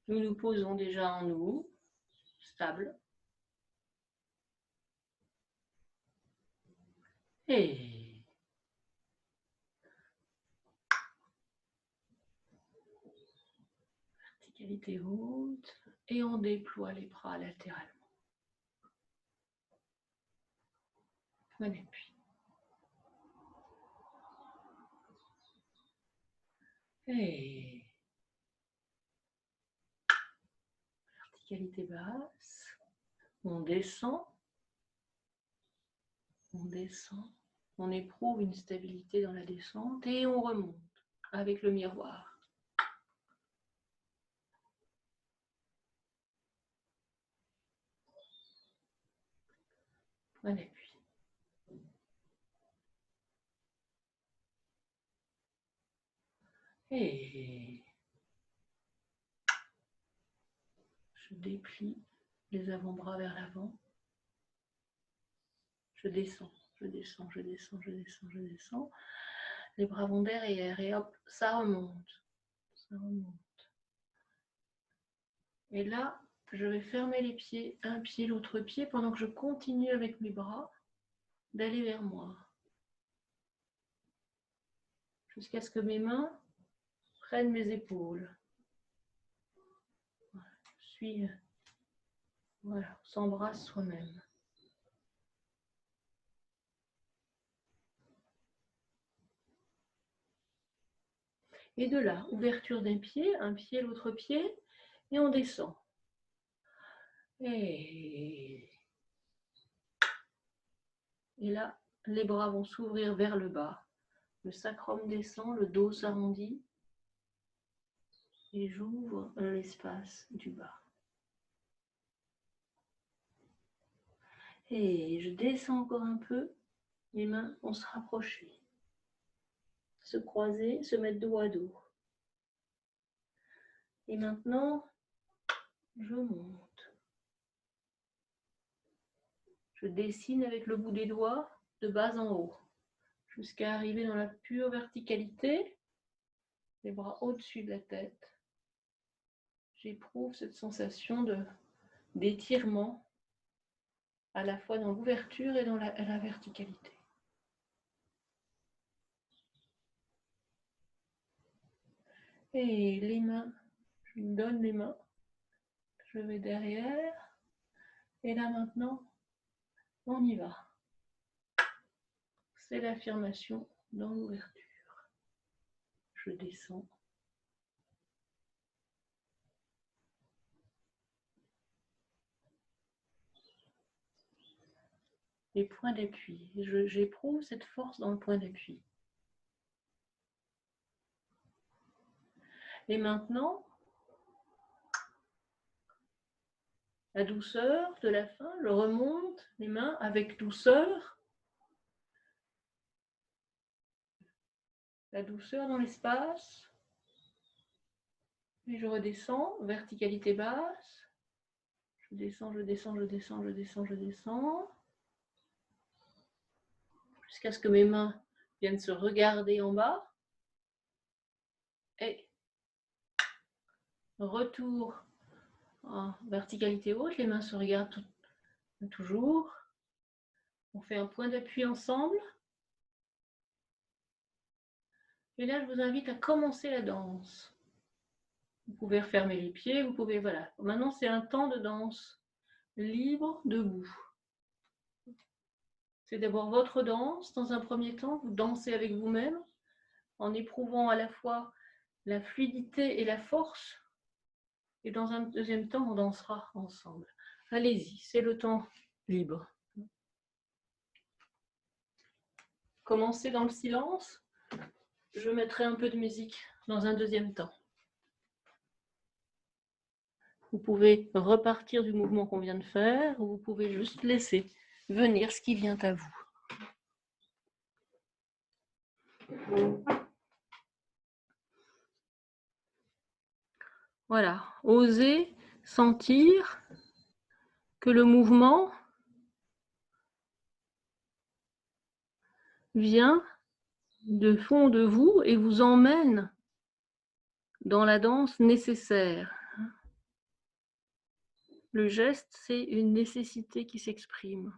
Nous nous posons déjà en nous, stable. Et verticalité haute. Et on déploie les bras latéralement. Point d'appui. Et verticalité basse. On descend. On descend. On éprouve une stabilité dans la descente et on remonte avec le miroir. Point d'appui. Et je déplie les avant-bras vers l'avant. Je descends, je descends, je descends, je descends, je descends. Les bras vont derrière et hop, ça remonte. Ça remonte. Et là, je vais fermer les pieds, un pied, l'autre pied, pendant que je continue avec mes bras d'aller vers moi. Jusqu'à ce que mes mains prennent mes épaules. Je suis, voilà, on s'embrasse soi-même. Et de là, ouverture d'un pied, un pied, l'autre pied, et on descend. Et là, les bras vont s'ouvrir vers le bas. Le sacrum descend, le dos s'arrondit. Et j'ouvre l'espace du bas. Et je descends encore un peu. Les mains vont se rapprocher. Se croiser, se mettre dos à dos. Et maintenant, je monte. Je dessine avec le bout des doigts de bas en haut, jusqu'à arriver dans la pure verticalité, les bras au-dessus de la tête. J'éprouve cette sensation d'étirement, à la fois dans l'ouverture et dans la verticalité. Et les mains, je me donne les mains, je vais derrière, et là maintenant, on y va. C'est l'affirmation dans l'ouverture. Je descends. Les points d'appui. J'éprouve cette force dans le point d'appui. Et maintenant, la douceur de la fin, je remonte les mains avec douceur. La douceur dans l'espace. Et je redescends, verticalité basse. Je descends, je descends, je descends, je descends, je descends. Jusqu'à ce que mes mains viennent se regarder en bas. Et retour en verticalité haute, les mains se regardent toujours. On fait un point d'appui ensemble. Et là, je vous invite à commencer la danse. Vous pouvez refermer les pieds, vous pouvez, voilà. Maintenant, c'est un temps de danse libre, debout. C'est d'abord votre danse. Dans un premier temps, vous dansez avec vous-même en éprouvant à la fois la fluidité et la force. Et dans un deuxième temps, on dansera ensemble. Allez-y, c'est le temps libre. Commencez dans le silence. Je mettrai un peu de musique dans un deuxième temps. Vous pouvez repartir du mouvement qu'on vient de faire ou vous pouvez juste laisser venir ce qui vient à vous. Voilà, osez sentir que le mouvement vient de fond de vous et vous emmène dans la danse nécessaire. Le geste, c'est une nécessité qui s'exprime.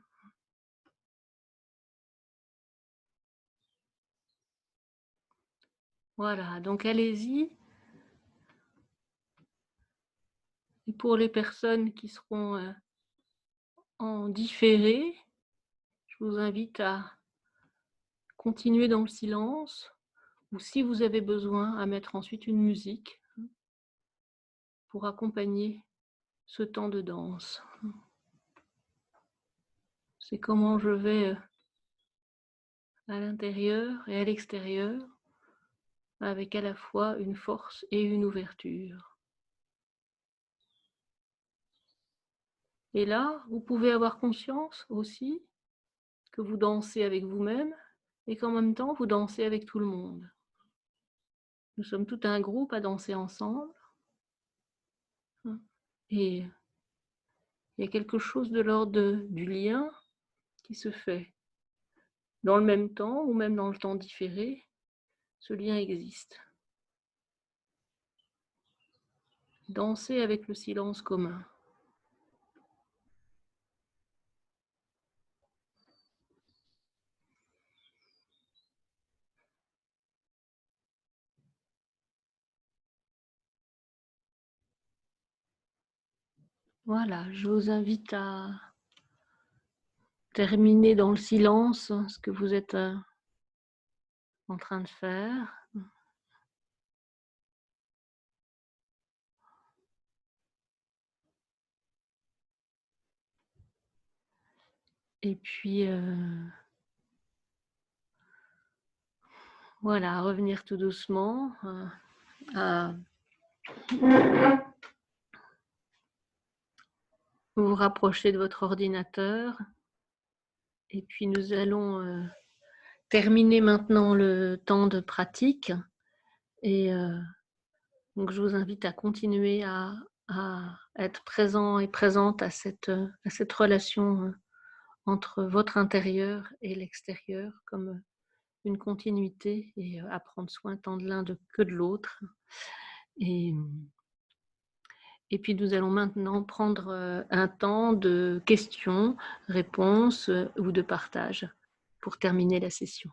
Voilà, donc allez-y. Et pour les personnes qui seront en différé, je vous invite à continuer dans le silence, ou si vous avez besoin, à mettre ensuite une musique pour accompagner ce temps de danse. C'est comment je vais à l'intérieur et à l'extérieur, avec à la fois une force et une ouverture. Et là, vous pouvez avoir conscience aussi que vous dansez avec vous-même et qu'en même temps, vous dansez avec tout le monde. Nous sommes tout un groupe à danser ensemble. Et il y a quelque chose de l'ordre du lien qui se fait. Dans le même temps ou même dans le temps différé, ce lien existe. Danser avec le silence commun. Voilà, je vous invite à terminer dans le silence ce que vous êtes en train de faire. Et puis, voilà, revenir tout doucement à vous rapprocher de votre ordinateur. Et puis, nous allons terminer maintenant le temps de pratique. Et donc, je vous invite à continuer à être présent et présente à cette relation entre votre intérieur et l'extérieur comme une continuité et à prendre soin tant de l'un que de l'autre. Et puis nous allons maintenant prendre un temps de questions, réponses ou de partage pour terminer la session.